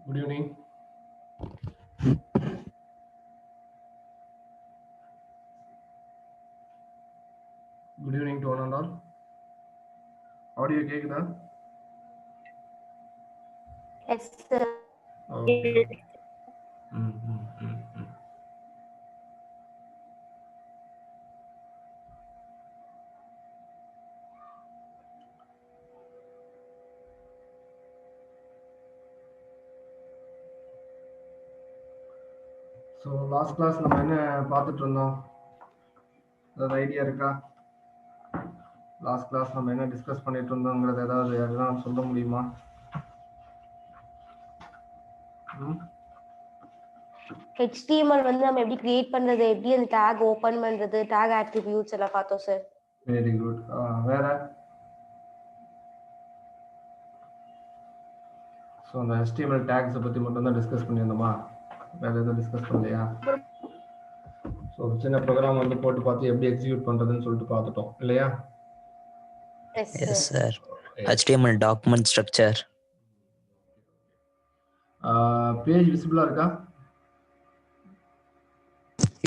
Good evening. Good evening to one and all. Audio கேக்குதா? Yes, sir. Okay. So last class நம்ம என்ன பார்த்துட்டு இருந்தோம்? ஏதாவது ஐடியா இருக்கா? லாஸ்ட் கிளாஸ் நம்ம என்ன டிஸ்கஸ் பண்ணிட்டு இருந்தோங்கிறது ஏதாவது யாரும் சொல்ல முடியுமா? HTML வந்து நம்ம எப்படி கிரியேட் பண்றது, எப்படி அந்த டாக் ஓபன் பண்றது, டாக் அட்ரிபியூட்ஸ் எல்லாம் பார்த்தோம் சார். Very good. வேற? ஸோ அந்த HTML டேக்ஸை பற்றி மட்டும் தான் டிஸ்கஸ் பண்ணியிருந்தோமா? வேற எதுவும் டிஸ்கஸ் பண்ணலையா? ஸோ சின்ன ப்ரோக்ராம் வந்து போட்டு பார்த்து எப்படி எக்ஸிக்யூட் பண்ணுறதுன்னு சொல்லிட்டு பார்த்துட்டோம் இல்லையா? Yes, sir. HTML document structure. Page விசிபிளா இருக்கா?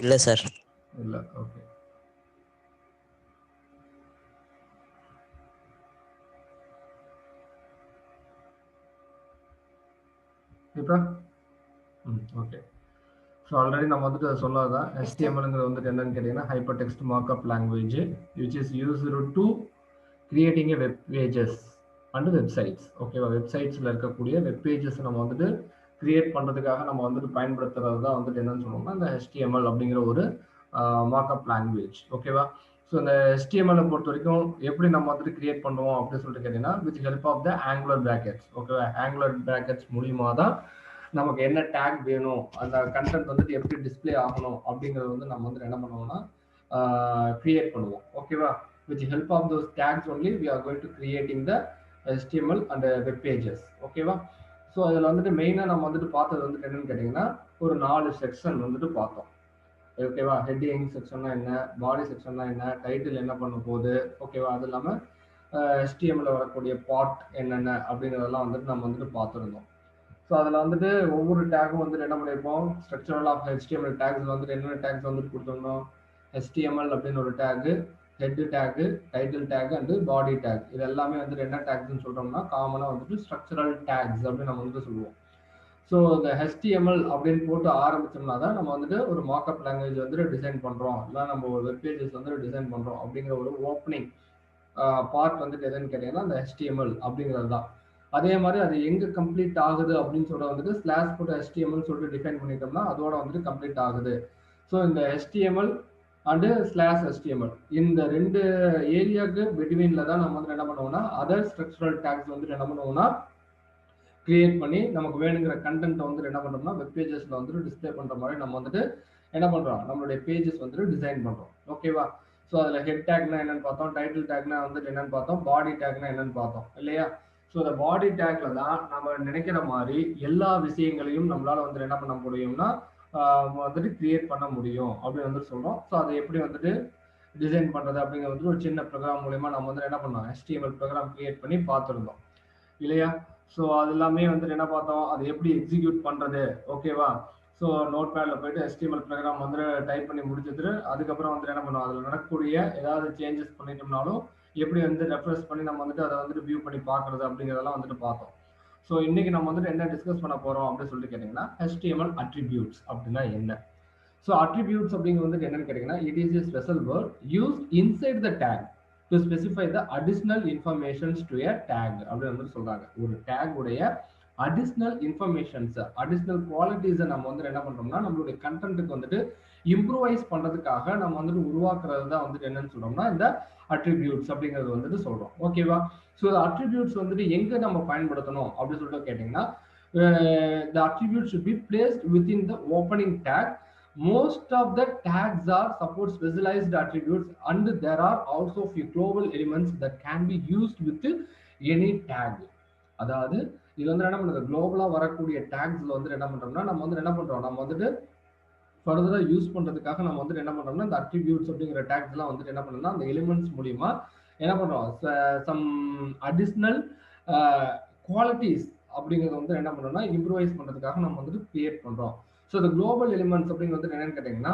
இல்ல சார். இல்ல. ஓகே. இப்போ ஓகே. ஸோ ஆல்ரெடி நம்ம வந்துட்டு அதை சொல்லாதான் HTMLங்கிறது வந்துட்டு என்னன்னு கேட்டீங்கன்னா hyper text markup language which is used to creating web pages and websites. ஓகேவா? வெப்சைட்ஸில் இருக்கக்கூடிய வெப் பேஜஸ் நம்ம வந்துட்டு கிரியேட் பண்ணுறதுக்காக நம்ம வந்துட்டு பயன்படுத்துறது தான் வந்துட்டு என்னன்னு சொல்லுவோம்னா இந்த HTML அப்படிங்கிற ஒரு மார்க்அப் லாங்குவேஜ். ஓகேவா? ஸோ இந்த HTML பொறுத்த வரைக்கும் எப்படி நம்ம வந்துட்டு கிரியேட் பண்ணுவோம் அப்படின்னு சொல்லிட்டு கேட்டிங்கன்னா with help of the angular brackets. ஓகேவா? ஆங்குலர் பிராக்கெட்ஸ் மூலியமா தான் நமக்கு என்ன டேக் வேணும், அந்த கண்டென்ட் வந்துட்டு எப்படி டிஸ்பிளே ஆகணும் அப்படிங்கிறது வந்து நம்ம வந்து என்ன பண்ணுவோம்னா கிரியேட் பண்ணுவோம். ஓகேவா? with the help of those tags only we are going to creating the HTML and web pages. ஓகேவா? ஸோ அதில் வந்துட்டு மெயினாக நம்ம வந்துட்டு பார்த்தது வந்துட்டு என்னன்னு கேட்டிங்கன்னா ஒரு 4 செக்ஷன் வந்துட்டு பார்த்தோம். ஓகேவா? ஹெட்டிங் செக்ஷன்னா என்ன, பாடி செக்ஷன்னா என்ன, டைட்டில் என்ன பண்ண போகுது, ஓகேவா? அது இல்லாமல் HTML வரக்கூடிய பார்ட் என்னென்ன அப்படிங்கிறதெல்லாம் வந்துட்டு நம்ம வந்துட்டு பார்த்துருந்தோம். ஸோ அதில் வந்துட்டு ஒவ்வொரு டேக்கும் வந்துட்டு என்ன பண்ணியிருப்போம், ஸ்ட்ரக்சரல் ஆஃப் HTML டேக்ஸில் வந்துட்டு என்னென்ன டேக்ஸ் வந்துட்டு கொடுத்துருந்தோம். HTML அப்படின்னு ஒரு tag, head tag, title tag and body tag. இது எல்லாமே வந்துட்டு என்ன டேக்ஸ்ன்னு சொல்கிறோம்னா காமனாக வந்துட்டு ஸ்ட்ரக்சரல் டேக்ஸ் அப்படின்னு நம்ம வந்துட்டு சொல்லுவோம். ஸோ இந்த HTML அப்படின்னு போட்டு ஆரம்பிச்சோம்னா தான் நம்ம வந்துட்டு ஒரு மார்க்அப் லாங்குவேஜ் வந்துட்டு டிசைன் பண்ணுறோம், இல்லை நம்ம ஒரு வெப் பேஜஸ் வந்துட்டு டிசைன் பண்ணுறோம் அப்படிங்கிற ஒரு ஓப்பனிங் பார்ட் வந்துட்டு எதுன்னு கேட்டிங்கன்னா அந்த HTML அப்படிங்கிறது தான். அதே மாதிரி அது எங்கே கம்ப்ளீட் ஆகுது அப்படின்னு சொல்ல வந்துட்டு ஸ்லாஷ் போட்டு HTML சொல்லிட்டு டிஃபைன் பண்ணிட்டோம்னா அதோட வந்துட்டு கம்ப்ளீட் ஆகுது. ஸோ இந்த HTML அண்டு ஸ்லாஷ் HTML இந்த ரெண்டு ஏரியாவுக்கு பிட்வீனில் தான் நம்ம வந்து என்ன பண்ணுவோம்னா அதர் ஸ்ட்ரக்சரல் டேக்ஸ் வந்துட்டு என்ன பண்ணுவோம்னா கிரியேட் பண்ணி நமக்கு வேணுங்கிற கண்டென்ட் வந்துட்டு என்ன பண்ணுறோம்னா வெப் பேஜஸில் வந்துட்டு டிஸ்பிளே பண்ணுற மாதிரி நம்ம வந்துட்டு என்ன பண்ணுறோம், நம்மளுடைய பேஜஸ் வந்துட்டு டிசைன் பண்ணுறோம். ஓகேவா? ஸோ அதில் ஹெட் டேக்னா என்னென்னு பார்த்தோம், டைட்டில் டேக்னா வந்துட்டு என்னென்னு பார்த்தோம், பாடி டேக்னா என்னென்னு பார்த்தோம் இல்லையா? ஸோ இந்த பாடி டேக்ல தான் நம்ம நினைக்கிற மாதிரி எல்லா விஷயங்களையும் நம்மளால வந்துட்டு என்ன பண்ண முடியும்னா வந்துட்டு கிரியேட் பண்ண முடியும் அப்படின்னு வந்துட்டு சொல்கிறோம். ஸோ அதை எப்படி வந்துட்டு டிசைன் பண்ணுறது அப்படிங்கிற வந்துட்டு ஒரு சின்ன ப்ரோக்ராம் மூலயமா நம்ம வந்துட்டு என்ன பண்ணோம், HTML ப்ரோக்ராம் கிரியேட் பண்ணி பார்த்துருந்தோம் இல்லையா? ஸோ அது எல்லாமே வந்துட்டு என்ன பார்த்தோம், அது எப்படி எக்ஸிக்யூட் பண்ணுறது. ஓகேவா? ஸோ நோட் பேடில் போயிட்டு HTML ப்ரோக்ராம் வந்து டைப் பண்ணி முடிச்சுட்டு அதுக்கப்புறம் வந்துட்டு என்ன பண்ணுவோம், அதில் நடக்கக்கூடிய ஏதாவது சேஞ்சஸ் பண்ணிட்டோம்னாலும் எப்படி வந்து ரெஃப்ரெஷ் பண்ணி நம்ம வந்துட்டு அதை வந்துட்டு வியூ பண்ணி பார்க்குறது அப்படிங்கிறதெல்லாம் வந்துட்டு பார்த்தோம். ஸோ இன்னைக்கு நம்ம வந்துட்டு என்ன டிஸ்கஸ் பண்ண போகிறோம் அப்படின்னு சொல்லிட்டு கேட்டிங்கன்னா HTML அட்ரிபியூட்ஸ் அப்படின்னா என்ன. ஸோ அட்ரிபியூட்ஸ் அப்படிங்கிறது வந்துட்டு என்னன்னு கேட்டிங்கன்னா it is a special word used inside the tag to specify the additional informations to a tag அப்படின்னு வந்து சொல்றாங்க. ஒரு டேக் உடைய அடிஷ்னல் இன்ஃபர்மேஷன்ஸ், அடிஷ்னல் குவாலிட்டிஸை நம்ம வந்து என்ன பண்றோம்னா நம்மளுடைய கண்டென்ட்டுக்கு வந்துட்டு இம்ப்ரூவைஸ் பண்றதுக்காக நம்ம வந்துட்டு உருவாக்குறது தான் வந்துட்டு என்னன்னு சொல்றோம்னா இந்த அட்ரிபியூட்ஸ் அப்படிங்கிறது வந்துட்டு சொல்றோம். ஓகேவா? ஸோ அட்ரிபியூட்ஸ் வந்துட்டு எங்க நம்ம பயன்படுத்தணும் அப்படின்னு சொல்லிட்டு கேட்டீங்கன்னா the attributes should be placed within the opening tag. Most of the tags are support specialized attributes and there are also few global elements that can be used with any tag. அதாவது இது வந்து என்ன பண்ணுறது, குளோபலாக வரக்கூடிய டேக்ஸில் வந்து என்ன பண்ணுறோம்னா நம்ம வந்து என்ன பண்ணுறோம், நம்ம வந்துட்டு ஃபர்தராக யூஸ் பண்ணுறதுக்காக நம்ம வந்துட்டு என்ன பண்ணுறோம்னா இந்த அட்ரிபியூட்ஸ் அப்படிங்கிற டேக்ஸ்லாம் வந்துட்டு என்ன பண்ணோம்னா அந்த எலிமெண்ட்ஸ் மூலிமா என்ன பண்ணுறோம், சம் அடிஷ்னல் குவாலிட்டிஸ் அப்படிங்கிறது வந்து என்ன பண்ணோம்னா இம்ப்ரூவைஸ் பண்றதுக்காக நம்ம வந்துட்டு கிரியேட் பண்றோம். ஸோ இந்த குளோபல் எலிமெண்ட்ஸ் அப்படிங்கிறது என்னன்னு கேட்டீங்கன்னா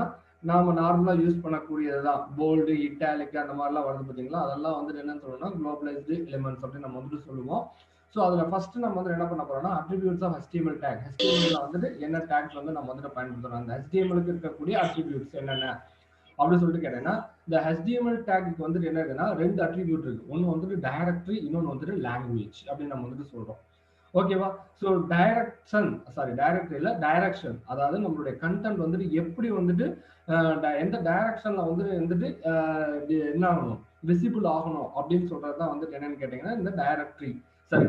நாம நார்மலா யூஸ் பண்ணக்கூடியதுதான். போல்டு, இட்டாலிக் அந்த மாதிரிலாம் வருது பார்த்தீங்களா, அதெல்லாம் வந்து என்னன்னு சொல்லணும்னா குளோபலைஸ்டு எலிமெண்ட்ஸ் அப்படின்னு நம்ம வந்துட்டு சொல்லுவோம். ஸோ அதுல ஃபர்ஸ்ட் நம்ம வந்து என்ன பண்ண போறோம்னா attributes of HTML tag. HTML வந்துட்டு என்ன டேக்ஸ் வந்து நம்ம வந்துட்டு பயன்படுத்துறோம், அந்த HTML-க்கு இருக்கக்கூடிய அட்ரிபியூட்ஸ் என்னென்ன அப்படின்னு சொல்லிட்டு கேட்டேன்னா, இந்த HTML டேக்கு வந்துட்டு என்ன இருக்குன்னா 2 அட்ரிபியூட் இருக்கு. ஒன்னு வந்துட்டு டைரக்டரி, இன்னொன்னு வந்துட்டு லாங்குவேஜ் அப்படின்னு நம்ம வந்துட்டு சொல்றோம். ஓகேவா? ஸோ டைரக்ஷன், அதாவது நம்மளுடைய கண்டென்ட் வந்துட்டு எப்படி வந்துட்டு எந்த டைரக்ஷன்ல வந்துட்டு என்ன ஆகணும், விசிபிள் ஆகணும் அப்படின்னு சொல்றதுதான் வந்துட்டு என்னன்னு கேட்டீங்கன்னா இந்த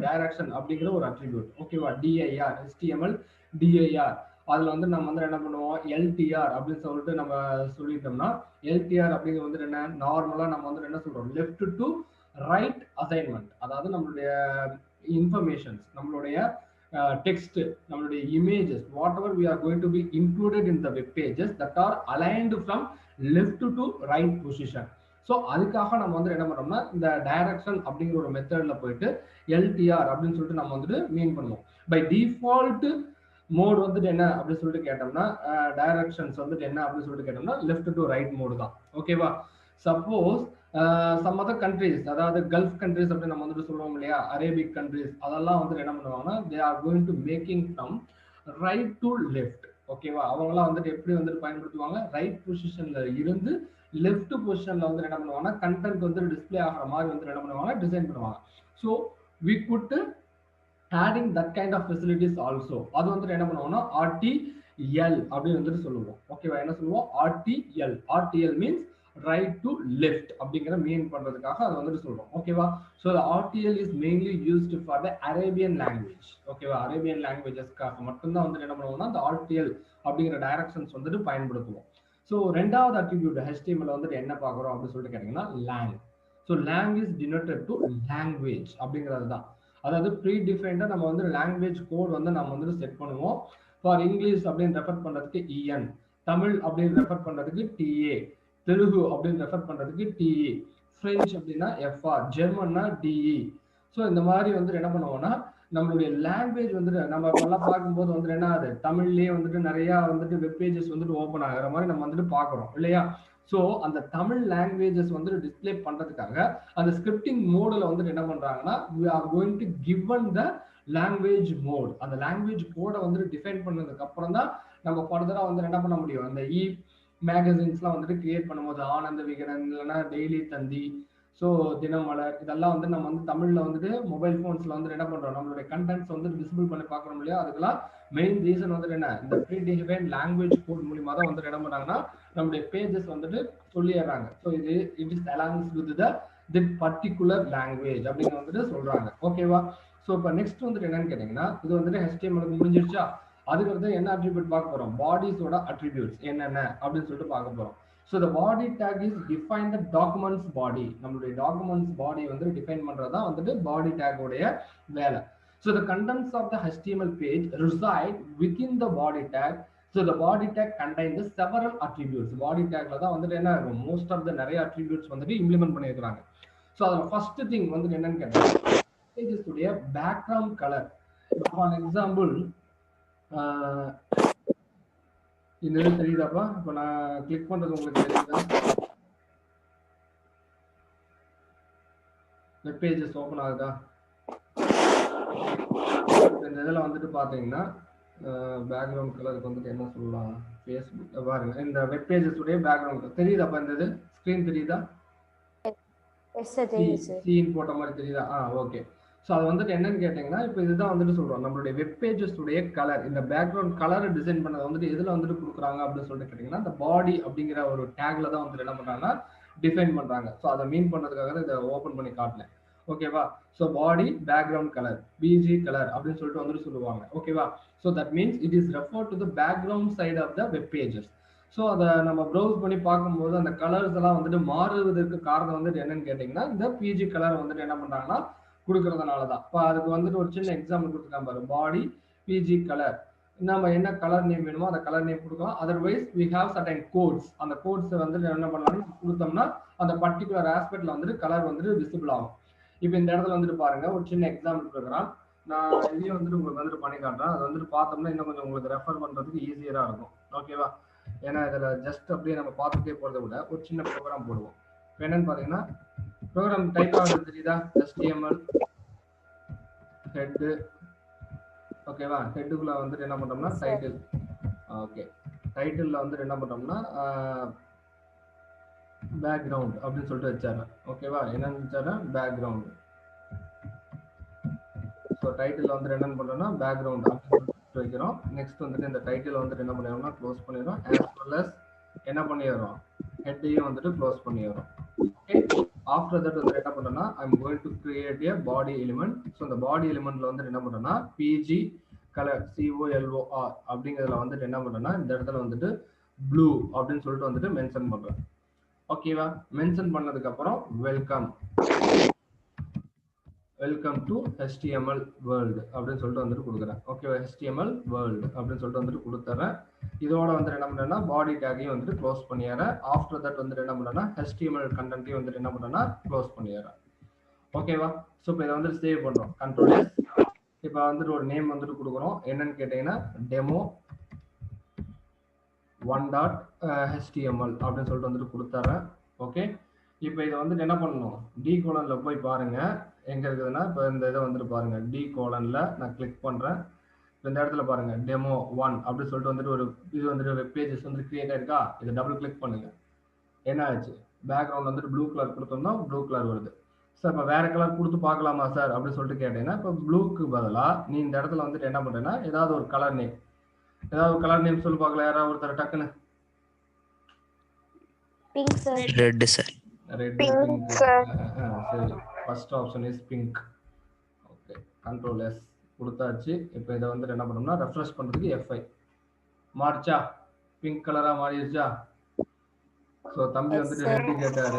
டைரக்ஷன் அப்படிங்கிற ஒரு அட்ரிபியூட். ஓகேவா? DIR, HTML DIR. அதுல வந்து நம்ம வந்து என்ன பண்ணுவோம், LTR அப்படின்னு சொல்லிட்டு நம்ம சொல்லிட்டோம்னா, LTR அப்படிங்கிறது வந்து என்ன, நார்மலா நம்ம வந்து என்ன சொல்றோம், லெஃப்ட் டு ரைட் அசைன்மெண்ட். அதாவது நம்மளுடைய இன்ஃபர்மேஷன்ஸ், நம்மளுடைய டெக்ஸ்ட், நம்மளுடைய images, whatever we are going to be included in the web pages that are aligned from left to right position. So அதுக்காக நம்ம வந்து என்ன பண்ணோம்னா இந்த டைரக்ஷன் அப்படிங்கிற ஒரு மெத்தட்ல போயிட்டு LTR அப்படின்னு சொல்லிட்டு நம்ம வந்துட்டு மீன் பண்ணுவோம். பை டிஃபால்ட் மோட் வந்துட்டு என்ன அப்படின்னு சொல்லிட்டு கேட்டோம்னா, டைரக்ஷன்ஸ் வந்துட்டு என்ன அப்படின்னு சொல்லிட்டு கேட்டோம்னா லெஃப்ட் டு ரைட் மோடு தான். ஓகேவா? சப்போஸ் சம் அதர் கண்ட்ரீஸ், அதாவது கல்ஃப் கண்ட்ரீஸ் அப்படின்னு நம்ம வந்துட்டு சொல்லுவோம் இல்லையா, அரேபிக் கண்ட்ரீஸ், அதெல்லாம் வந்துட்டு என்ன பண்ணுவாங்கன்னா they are going to making from right to left. ஓகேவா? அவங்களாம் வந்துட்டு எப்படி வந்துட்டு பயன்படுத்துவாங்க, ரைட் பொசிஷன்ல இருந்து லெஃப்ட் பொசிஷன்ல வந்து என்ன பண்ணுவாங்கன்னா கண்டென்ட் வந்து டிஸ்பிளே ஆகிற மாதிரி வந்து என்ன பண்ணுவாங்க, டிசைன் பண்ணுவாங்க. So we could adding that kind of facilities also. அது வந்து என்ன பண்ணுவோம்னா RTL அப்படின்னு வந்து சொல்லுவோம். ஓகேவா? என்ன சொல்லுவோம், RTL means right to left அப்படிங்கற மீன் பண்றதுக்காக அது வந்து சொல்றோம். ஓகேவா? so the RTL is mainly used for the Arabian language. ஓகேவா? அரேபியன் லாங்குவேஜஸ்க்காக மட்டும் தான் வந்து என்ன பண்ணுவோம்னா அந்த RTL அப்படிங்கற டைரக்ஷன்ஸ் வந்து பயன்படுத்துவோம். so ரெண்டாவது அட்ரிபியூட் HTML வந்து என்ன பார்க்கறோம் அப்படி சொல்லிட்டு கேட்டீங்கன்னா lang. so lang is denoted to language அப்படிங்கிறது தான். அதாவது ப்ரீ டிஃபைன்டா நம்ம வந்து லாங்குவேஜ் கோட் வந்து நம்ம வந்து செட் பண்ணுவோம். ஃபார் இங்கிலீஷ் அப்படின்னு ரெஃபர் பண்றதுக்கு EN, தமிழ் அப்படின்னு ரெஃபர் பண்றதுக்கு TA, தெலுங்கு அப்படின்னு ரெஃபர் பண்றதுக்கு TE, பிரெஞ்சு அப்படின்னா FR, ஜெர்மன்னா DE. ஸோ இந்த மாதிரி வந்து என்ன பண்ணுவோம்னா நம்மளுடைய லாங்குவேஜ் வந்துட்டு நம்ம எல்லாம் பார்க்கும்போது வந்து என்ன ஆகுது, தமிழ்லயே வந்துட்டு நிறைய வந்துட்டு வெப் பேஜஸ் வந்துட்டு ஓப்பன் ஆகுற மாதிரி நம்ம வந்துட்டு பாக்குறோம் இல்லையா. ஸோ அந்த தமிழ் லாங்குவேஜஸ் வந்து டிஸ்பிளே பண்றதுக்காக அந்த ஸ்கிரிப்டிங் மோடில் வந்துட்டு என்ன பண்றாங்கன்னா we are going to given the language mode. அந்த லாங்குவேஜ் கோடை வந்துட்டு டிஃபைன் பண்ணதுக்கு அப்புறம் தான் நம்ம ஃபர்தரா வந்து என்ன பண்ண முடியும், அந்த மேகசின்ஸ்லாம் வந்துட்டு கிரியேட் பண்ணும்போது ஆனந்த விகடன் இல்லைன்னா டெய்லி தந்தி, ஸோ தினமலர், இதெல்லாம் வந்து நம்ம வந்து தமிழ்ல வந்துட்டு மொபைல் போன்ஸ்ல வந்து என்ன பண்றோம், நம்மளுடைய கண்டென்ட்ஸ் வந்து விசிபிள் பண்ணி பார்க்கறோம் இல்லையா. அதுக்கெல்லாம் மெயின் ரீசன் வந்துட்டு என்ன, இந்த ப்ரீ டிஃபைன் லாங்குவேஜ் கோட் மூலியமா தான் வந்துட்டு என்ன பண்றாங்கன்னா நம்மளுடைய பேஜஸ் வந்துட்டு சொல்லிடுறாங்க. ஸோ இது it is alongs with the particular language அப்படின்னு வந்துட்டு சொல்றாங்க. ஓகேவா? ஸோ இப்போ நெக்ஸ்ட் வந்துட்டு என்னன்னு கேட்டீங்கன்னா இது வந்துட்டு HTML முடிஞ்சிருச்சா, அதுக்கு வந்து என்ன அட்ரிபியூட் பார்க்க போறோம், பாடிஸோட அட்ரிபியூட்ஸ் என்னென்ன அப்படின்னு சொல்லிட்டு பார்க்க போறோம். So the body tag is define the documents body. நம்மளுடைய documents body வந்து define பண்றதா வந்துட்டு body tag உடைய வேலை. So the contents of the HTML page reside within the body tag. So the body tag contains several attributes. Body tagல தான் வந்துட்டு என்ன இருக்கும், most of the நிறைய attributes வந்துட்டு implement பண்ணிருக்காங்க. So the first thing வந்து என்னன்னு கேட்டா pages உடைய background color. For example, இந்த இது தெரியுதாப்பா, இப்போ நான் கிளிக் பண்றது உங்களுக்கு தெரியுதா, வெப் பேஜஸ் ஓப்பன் ஆகுதா, இந்த இதில் வந்துட்டு பார்த்தீங்கன்னா பேக்ரவுண்ட் கலருக்கு வந்துட்டு என்ன சொல்லலாம், ஃபேஸ்புக் பாருங்க, இந்த வெப் பேஜஸ் உடைய பேக்ரவுண்ட் தெரியுதாப்பா, இந்த இது ஸ்க்ரீன் தெரியுதா, சீன் போட்ட மாதிரி தெரியுதா, ஓகே. ஸோ அது வந்துட்டு என்னன்னு கேட்டீங்கன்னா இப்போ இதுதான் வந்துட்டு சொல்றோம் நம்மளுடைய வெப் பேஜஸ் உடைய கலர், இந்த பேக்ரவுண்ட் கலரை டிசைன் பண்ணதை வந்துட்டு எதுல வந்துட்டு கொடுக்குறாங்க அப்படின்னு சொல்லிட்டு கேட்டீங்கன்னா இந்த பாடி அப்படிங்கிற ஒரு டேக்ல தான் வந்துட்டு என்ன பண்றாங்கன்னா டிஃபைன் பண்றாங்க. ஸோ அதை மீன் பண்றதுக்காக தான் இதை ஓப்பன் பண்ணி காட்டினேன். ஓகேவா? So body background colour BG colour அப்படின்னு சொல்லிட்டு வந்துட்டு சொல்லுவாங்க. ஓகேவா? So that means it is refer to the background side of the web pages. So அதை நம்ம ப்ரௌஸ் பண்ணி பார்க்கும்போது அந்த கலர்ஸ் எல்லாம் வந்துட்டு மாறுவதற்கு காரணம் வந்துட்டு என்னன்னு கேட்டீங்கன்னா இந்த PG கலர் வந்துட்டு என்ன பண்றாங்கன்னா கொடுக்கறதுனால தான். இப்போ அதுக்கு வந்துட்டு ஒரு சின்ன எக்ஸாம்பிள் கொடுத்துருக்காங்க பாரு, பாடி PG கலர், நம்ம என்ன கலர் நேம் வேணுமோ அந்த கலர் நேம் கொடுக்கலாம். Otherwise we have certain codes, அந்த கோட்ஸ் வந்துட்டு என்ன பண்ணலாம் கொடுத்தோம்னா அந்த பர்டிகுலர் ஆஸ்பெக்ட்ல வந்துட்டு கலர் வந்துட்டு விசிபிள் ஆகும். இப்போ இந்த இடத்துல வந்துட்டு பாருங்க ஒரு சின்ன எக்ஸாம்பிள் கொடுக்குறான், நான் இதையும் வந்துட்டு உங்களுக்கு வந்துட்டு பண்ணி காட்டுறேன். அது வந்துட்டு பார்த்தோம்னா இன்னும் கொஞ்சம் உங்களுக்கு ரெஃபர் பண்றதுக்கு ஈஸியரா இருக்கும். ஓகேவா? ஏன்னா இதுல ஜஸ்ட் அப்படியே நம்ம பார்த்துட்டே போறதை விட ஒரு சின்ன ப்ரோக்ராம் போடுவோம். இப்போ என்னன்னு பாத்தீங்கன்னா ப்ரோக்ராம் டைப் ஆகுது தெரியுதா? HTML head. ஓகேவா? ஹெட்டுக்குள்ள வந்துட்டு என்ன பண்றோம்னா டைட்டில். ஓகே, டைட்டில்ல வந்துட்டு என்ன பண்றோம்னா பேக்ரவுண்ட் அப்படின்னு சொல்லிட்டு வச்சாரேன். ஓகேவா? என்னன்னு வச்சாரேன்? பேக்ரவுண்ட். ஸோ டைட்டில் வந்துட்டு என்னன்னு பண்றோம்னா பேக்ரவுண்ட் அப்படின்னு சொல்லிட்டு வைக்கிறோம். நெக்ஸ்ட் வந்துட்டு இந்த டைட்டில் வந்துட்டு என்ன பண்ணிடுறோம்னா க்ளோஸ் பண்ணிடுறோம். ஆஸ் வெல் அஸ் என்ன பண்ணிடுறோம்? ஹெட்டையும் வந்துட்டு க்ளோஸ் பண்ணிடுறோம். ஓகே, ஆஃப்டர் தட் வந்து என்ன பண்றோம்னா I am going to create A body element. So இந்த பாடி எலிமெண்ட்ல வந்துட்டு என்ன பண்றோம்னா பிஜி கலர் COLOR அப்படிங்கிறதுல வந்துட்டு என்ன பண்றோம்னா இந்த இடத்துல வந்துட்டு ப்ளூ அப்படின்னு சொல்லிட்டு வந்துட்டு மென்ஷன் பண்றேன். ஓகேவா? மென்ஷன் பண்ணதுக்கு அப்புறம் வெல்கம் டு HTML வேர்ல்டு அப்படின்னு சொல்லிட்டு வந்துட்டு கொடுக்குறேன். ஓகேவா? HTML வேர்ல்டு அப்படின்னு சொல்லிட்டு வந்துட்டு கொடுத்துறேன். இதோட வந்துட்டு என்ன பண்றேன்னா பாடி டேக்கையும் வந்துட்டு க்ளோஸ் பண்ணிடுறேன். ஆஃப்டர் தட் வந்துட்டு என்ன பண்றேன்னா HTML கண்டென்ட்டையும் வந்துட்டு என்ன பண்றேன்னா க்ளோஸ் பண்ணிடுறேன். ஓகேவா? ஸோ இப்போ இதை வந்துட்டு சேவ் பண்றோம். Control S. இப்போ வந்துட்டு ஒரு நேம் வந்துட்டு கொடுக்குறோம். என்னன்னு கேட்டீங்கன்னா டெமோ 1.html அப்படின்னு சொல்லிட்டு வந்துட்டு கொடுத்துறேன். ஓகே, இப்போ இதை வந்துட்டு என்ன பண்ணணும்? D கோலன்ல போய் பாருங்க எங்க இருக்குதுன்னா இப்போ இந்த இதை வந்துட்டு பாருங்க. D கோலன்ல நான் கிளிக் பண்றேன். இந்த இடத்துல பாருங்க டெமோ 1 அப்படின்னு சொல்லிட்டு வந்துட்டு ஒரு இது வந்துட்டு வெப் பேஜஸ் வந்து கிரியேட் ஆயிருக்கா? இதை டபுள் கிளிக் பண்ணுங்க. என்ன ஆச்சு? பேக்ரவுண்ட் வந்துட்டு ப்ளூ கலர் கொடுத்தோம்னா ப்ளூ கலர் வருது. சார் இப்போ வேற கலர் கொடுத்து பார்க்கலாமா சார் அப்படின்னு சொல்லிட்டு கேட்டீங்கன்னா இப்போ ப்ளூக்கு பதிலாக நீ இந்த இடத்துல வந்துட்டு என்ன பண்றேன்னா ஏதாவது ஒரு கலர் நேம், ஏதாவது ஒரு கலர் நேம் சொல்லி பார்க்கலாம். யாராவது ஒருத்தர் டக்குன்னு. Pink sir. Red sir. Red, pink. சரி, first option is pink. Okay, control S கொடுத்தாச்சு. இப்போ இதை வந்துட்டு என்ன பண்ணோம்னா ரெஃப்ரெஷ் பண்றதுக்கு F5 மாறிச்சா? பிங்க் கலரா மாறிடுச்சா? ஸோ தம்பி வந்துட்டு ரெட் கேட்டாரு.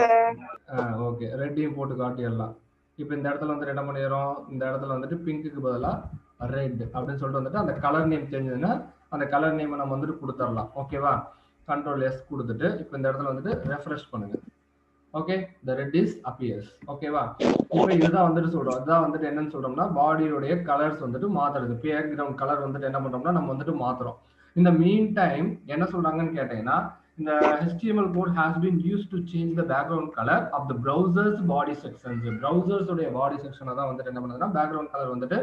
ஓகே, ரெட்டையும் போட்டு காட்டிடலாம். இப்போ இந்த இடத்துல வந்துட்டு என்ன பண்ணிடுறோம்? இந்த இடத்துல வந்துட்டு பிங்க்குக்கு பதிலாக ரெட் அப்படின்னு சொல்லிட்டு வந்துட்டு அந்த கலர் நேம் சேஞ்சுன்னா அந்த கலர் நேமை நம்ம வந்துட்டு கொடுத்துடலாம். ஓகேவா? கண்ட்ரோல் S கொடுத்துட்டு இப்போ இந்த இடத்துல வந்துட்டு ரெஃப்ரெஷ் பண்ணுங்க. Okay, the red is appears. ஓகேவா? இப்போ இதுதான் வந்துட்டு சொல்றோம். அதுதான் வந்துட்டு என்னன்னு சொல்றோம்னா பாடியோடைய கலர்ஸ் வந்துட்டு மாத்துறது. பேக்ரவுண்ட் கலர் வந்துட்டு என்ன பண்றோம்னா நம்ம வந்துட்டு மாத்துறோம். இந்த மீன் டைம் என்ன சொல்றாங்கன்னு கேட்டீங்கன்னா இந்த HTML code has been used to change the background color of the browser's body sections. browsers உடைய பாடி செக்ஷனை தான் வந்துட்டு என்ன பண்ணுதுன்னா பேக்ரவுண்ட் கலர் வந்துட்டு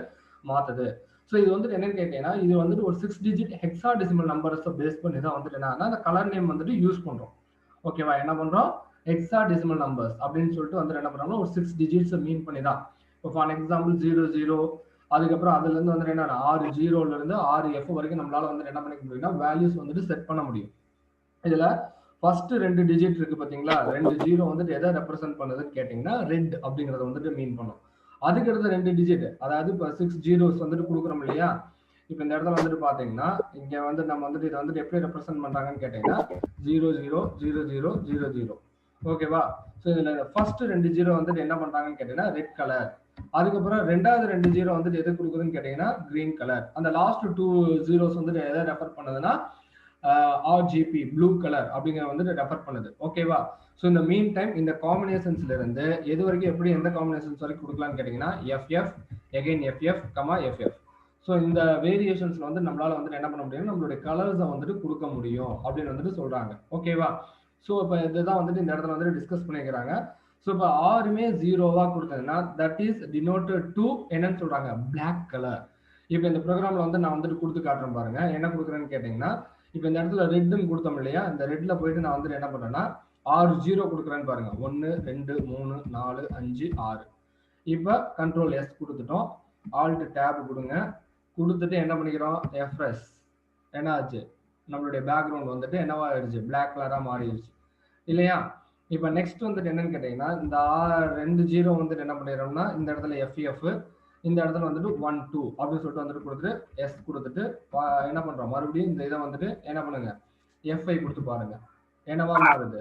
மாத்துது. ஸோ இது வந்துட்டு என்னன்னு கேட்டீங்கன்னா இது வந்துட்டு ஒரு 6 digit ஹெக்ஸாடெசிமல் நம்பர்ஸை பேஸ் பண்ணி தான் வந்துட்டு என்னன்னா அந்த கலர் நேம் வந்துட்டு யூஸ் பண்றோம். ஓகேவா? என்ன பண்றோம்? ஹெக்ஸாடெசிமல் நம்பர்ஸ் அப்படின்னு சொல்லிட்டு வந்துட்டு என்ன பண்றோம்னா ஒரு 6 டிஜிட்ஸை மீன் பண்ணி தான். இப்போ ஃபார் எக்ஸாம்பிள் 00, அதுக்கப்புறம் அதுல இருந்து வந்துட்டு என்ன 6 0ல இருந்து 6 F வரைக்கும் நம்மளால வந்துட்டு என்ன பண்ணிக்க முடியும்னா வேல்யூஸ் வந்துட்டு செட் பண்ண முடியும். இதுல ஃபர்ஸ்ட் 2 டிஜிட் இருக்கு பாத்தீங்களா? 2 0 வந்துட்டு எதை ரெப்ரசென்ட் பண்ணுதுன்னு கேட்டீங்கன்னா ரெட் அப்படிங்கறத வந்துட்டு மீன் பண்ணும். அதுக்கு அடுத்த 2 டிஜிட், அதாவது இப்போ 6 zeros வந்துட்டு கொடுக்குறோம் இல்லையா? இப்போ இந்த இடத்துல வந்துட்டு பாத்தீங்கன்னா இங்க வந்து நம்ம வந்துட்டு இதை வந்துட்டு எப்படி ரெப்ரசென்ட் பண்றாங்கன்னு கேட்டீங்கன்னா 0 0 0 0 0 0. ஓகேவா? ஸோ இதுல ஃபர்ஸ்ட் 2 0 வந்துட்டு என்ன பண்றாங்கன்னு கேட்டீங்கன்னா ரெட் கலர். அதுக்கப்புறம் ரெண்டாவது 2 0 வந்துட்டு எது கொடுக்குதுன்னு கேட்டீங்கன்னா கிரீன் கலர். அந்த லாஸ்ட் 2 zeros வந்துட்டு எதை ரெஃபர் பண்ணுதுன்னா RGB ப்ளூ கலர் அப்படிங்கிற வந்துட்டு ரெஃபர் பண்ணுது. ஓகேவா? ஸோ இந்த மீன் டைம் இந்த காம்பினேஷன்ஸ்ல இருந்து எது வரைக்கும் எப்படி எந்த காம்பினேஷன்ஸ் வரைக்கும் கொடுக்கலாம்னு கேட்டீங்கன்னா FF again FF, FF. So இந்த வேரியேஷன்ஸ்ல வந்து நம்மளால வந்துட்டு என்ன பண்ண முடியும்? நம்மளுடைய கலர்ஸை வந்துட்டு கொடுக்க முடியும் அப்படின்னு வந்துட்டு சொல்றாங்க. ஓகேவா? ஸோ இப்போ இதுதான் வந்துட்டு இந்த இடத்துல வந்துட்டு டிஸ்கஸ் பண்ணிக்கிறாங்க. ஸோ இப்போ ஆறுமே 0வா கொடுத்ததுன்னா தட் இஸ் டினோட்டட் டு என்னன்னு சொல்றாங்க? Black colour. இப்போ இந்த ப்ரோக்ராம்ல வந்து நான் வந்துட்டு கொடுத்து காட்டுறேன் பாருங்க. என்ன கொடுக்குறேன்னு கேட்டீங்கன்னா இப்போ இந்த இடத்துல ரெட்னு கொடுத்தோம் இல்லையா? இந்த ரெட்ல போயிட்டு நான் வந்துட்டு என்ன பண்றேன்னா 6 0 கொடுக்குறேன்னு பாருங்க. 1 2 3 4 5 6. இப்போ கண்ட்ரோல் S கொடுத்துட்டோம். ஆல்ட் டேப் கொடுங்க. கொடுத்துட்டு என்ன பண்ணிக்கிறோம்? FS. என்ன ஆச்சு? நம்மளுடைய பேக்ரவுண்ட் வந்துட்டு என்னவா ஆயிடுச்சு? பிளாக் கலரா மாறிடுச்சு இல்லையா? இப்போ நெக்ஸ்ட் வந்துட்டு என்னன்னு கேட்டீங்கன்னா இந்த 2 0 வந்துட்டு என்ன பண்ணிடுறோம்னா இந்த இடத்துல FF, இந்த இடத்துல வந்துட்டு 1 2 அப்படின்னு சொல்லிட்டு வந்துட்டு கொடுத்துட்டு S கொடுத்துட்டு என்ன பண்றோம்? மறுபடியும் இந்த இதை வந்துட்டு என்ன பண்ணுங்க? F5 கொடுத்து பாருங்க. என்னவா மாறுது?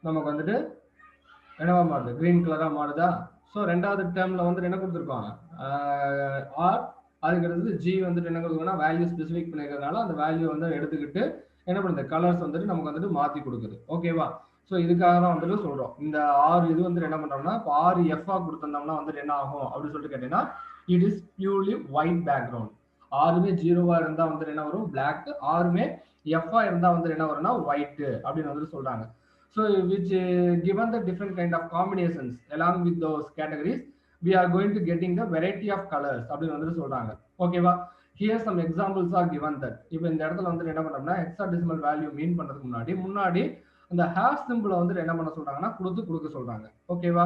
நமக்கு வந்துட்டு என்னவா மாறுது? கிரீன் கலரா மாறுதா? ஸோ ரெண்டாவது டேர்ம்ல வந்துட்டு என்ன கொடுத்துருக்கோம்? ஆர், அதுக்கு G வந்துட்டு என்ன கொடுக்குன்னா வேல்யூ ஸ்பெசிஃபிக் பண்ணிக்கிறதுனால அந்த வேல்யூ வந்து எடுத்துக்கிட்டு என்ன பண்ணுது? கலர்ஸ் வந்துட்டு நமக்கு வந்துட்டு மாத்தி கொடுக்குது. ஓகேவா? ஸோ ஸோ இதுக்காக தான் வந்துட்டு சொல்றோம். இந்த 6 இது வந்து என்ன பண்றோம்னா, இப்போ 6 எஃப்ஆ கொடுத்திருந்தோம்னா வந்துட்டு என்ன ஆகும் அப்படின்னு சொல்லிட்டு கேட்டீங்கன்னா, it is purely white background. 6மே 0வா இருந்தா வந்துட்டு என்ன வரும், பிளாக். 6மே எஃப்ஆ இருந்தா வந்துட்டு என்ன வரும்னா ஒயிட் அப்படின்னு வந்துட்டு சொல்றாங்க. So which given the different kind of combinations along with those categories we are going to getting the variety of colors அப்படின்னு வந்துட்டு சொல்றாங்க. ஓகேவா? here some examples are given that. இப்போ இந்த இடத்துல வந்து என்ன பண்றோம்னா hexadecimal value மீன் பண்றதுக்கு முன்னாடி அந்த ஹேஷ் சிம்பிளை வந்து என்ன பண்ண சொல்றாங்கன்னா கொடுக்க சொல்றாங்க. ஓகேவா?